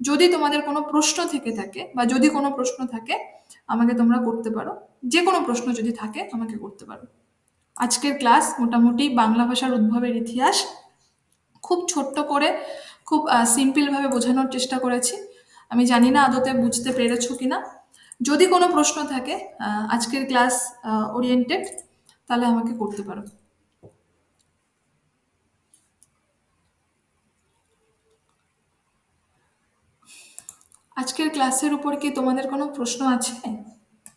যদি তোমাদের কোনো প্রশ্ন থেকে থাকে বা যদি কোনো প্রশ্ন থাকে আমাকে তোমরা করতে পারো, যে কোনো প্রশ্ন যদি থাকে আমাকে করতে পারো। আজকের ক্লাস মোটামুটি বাংলা ভাষার উদ্ভবের ইতিহাস খুব ছোট্ট করে, খুব সিম্পলভাবে বোঝানোর চেষ্টা করেছি। আমি জানি না আদতে বুঝতে পেরেছো কিনা। যদি কোনো প্রশ্ন থাকে আজকের ক্লাস ওরিয়েন্টেড, তাহলে আমাকে করতে পারো। আজকের ক্লাসের উপর কি তোমাদের কোনো প্রশ্ন আছে?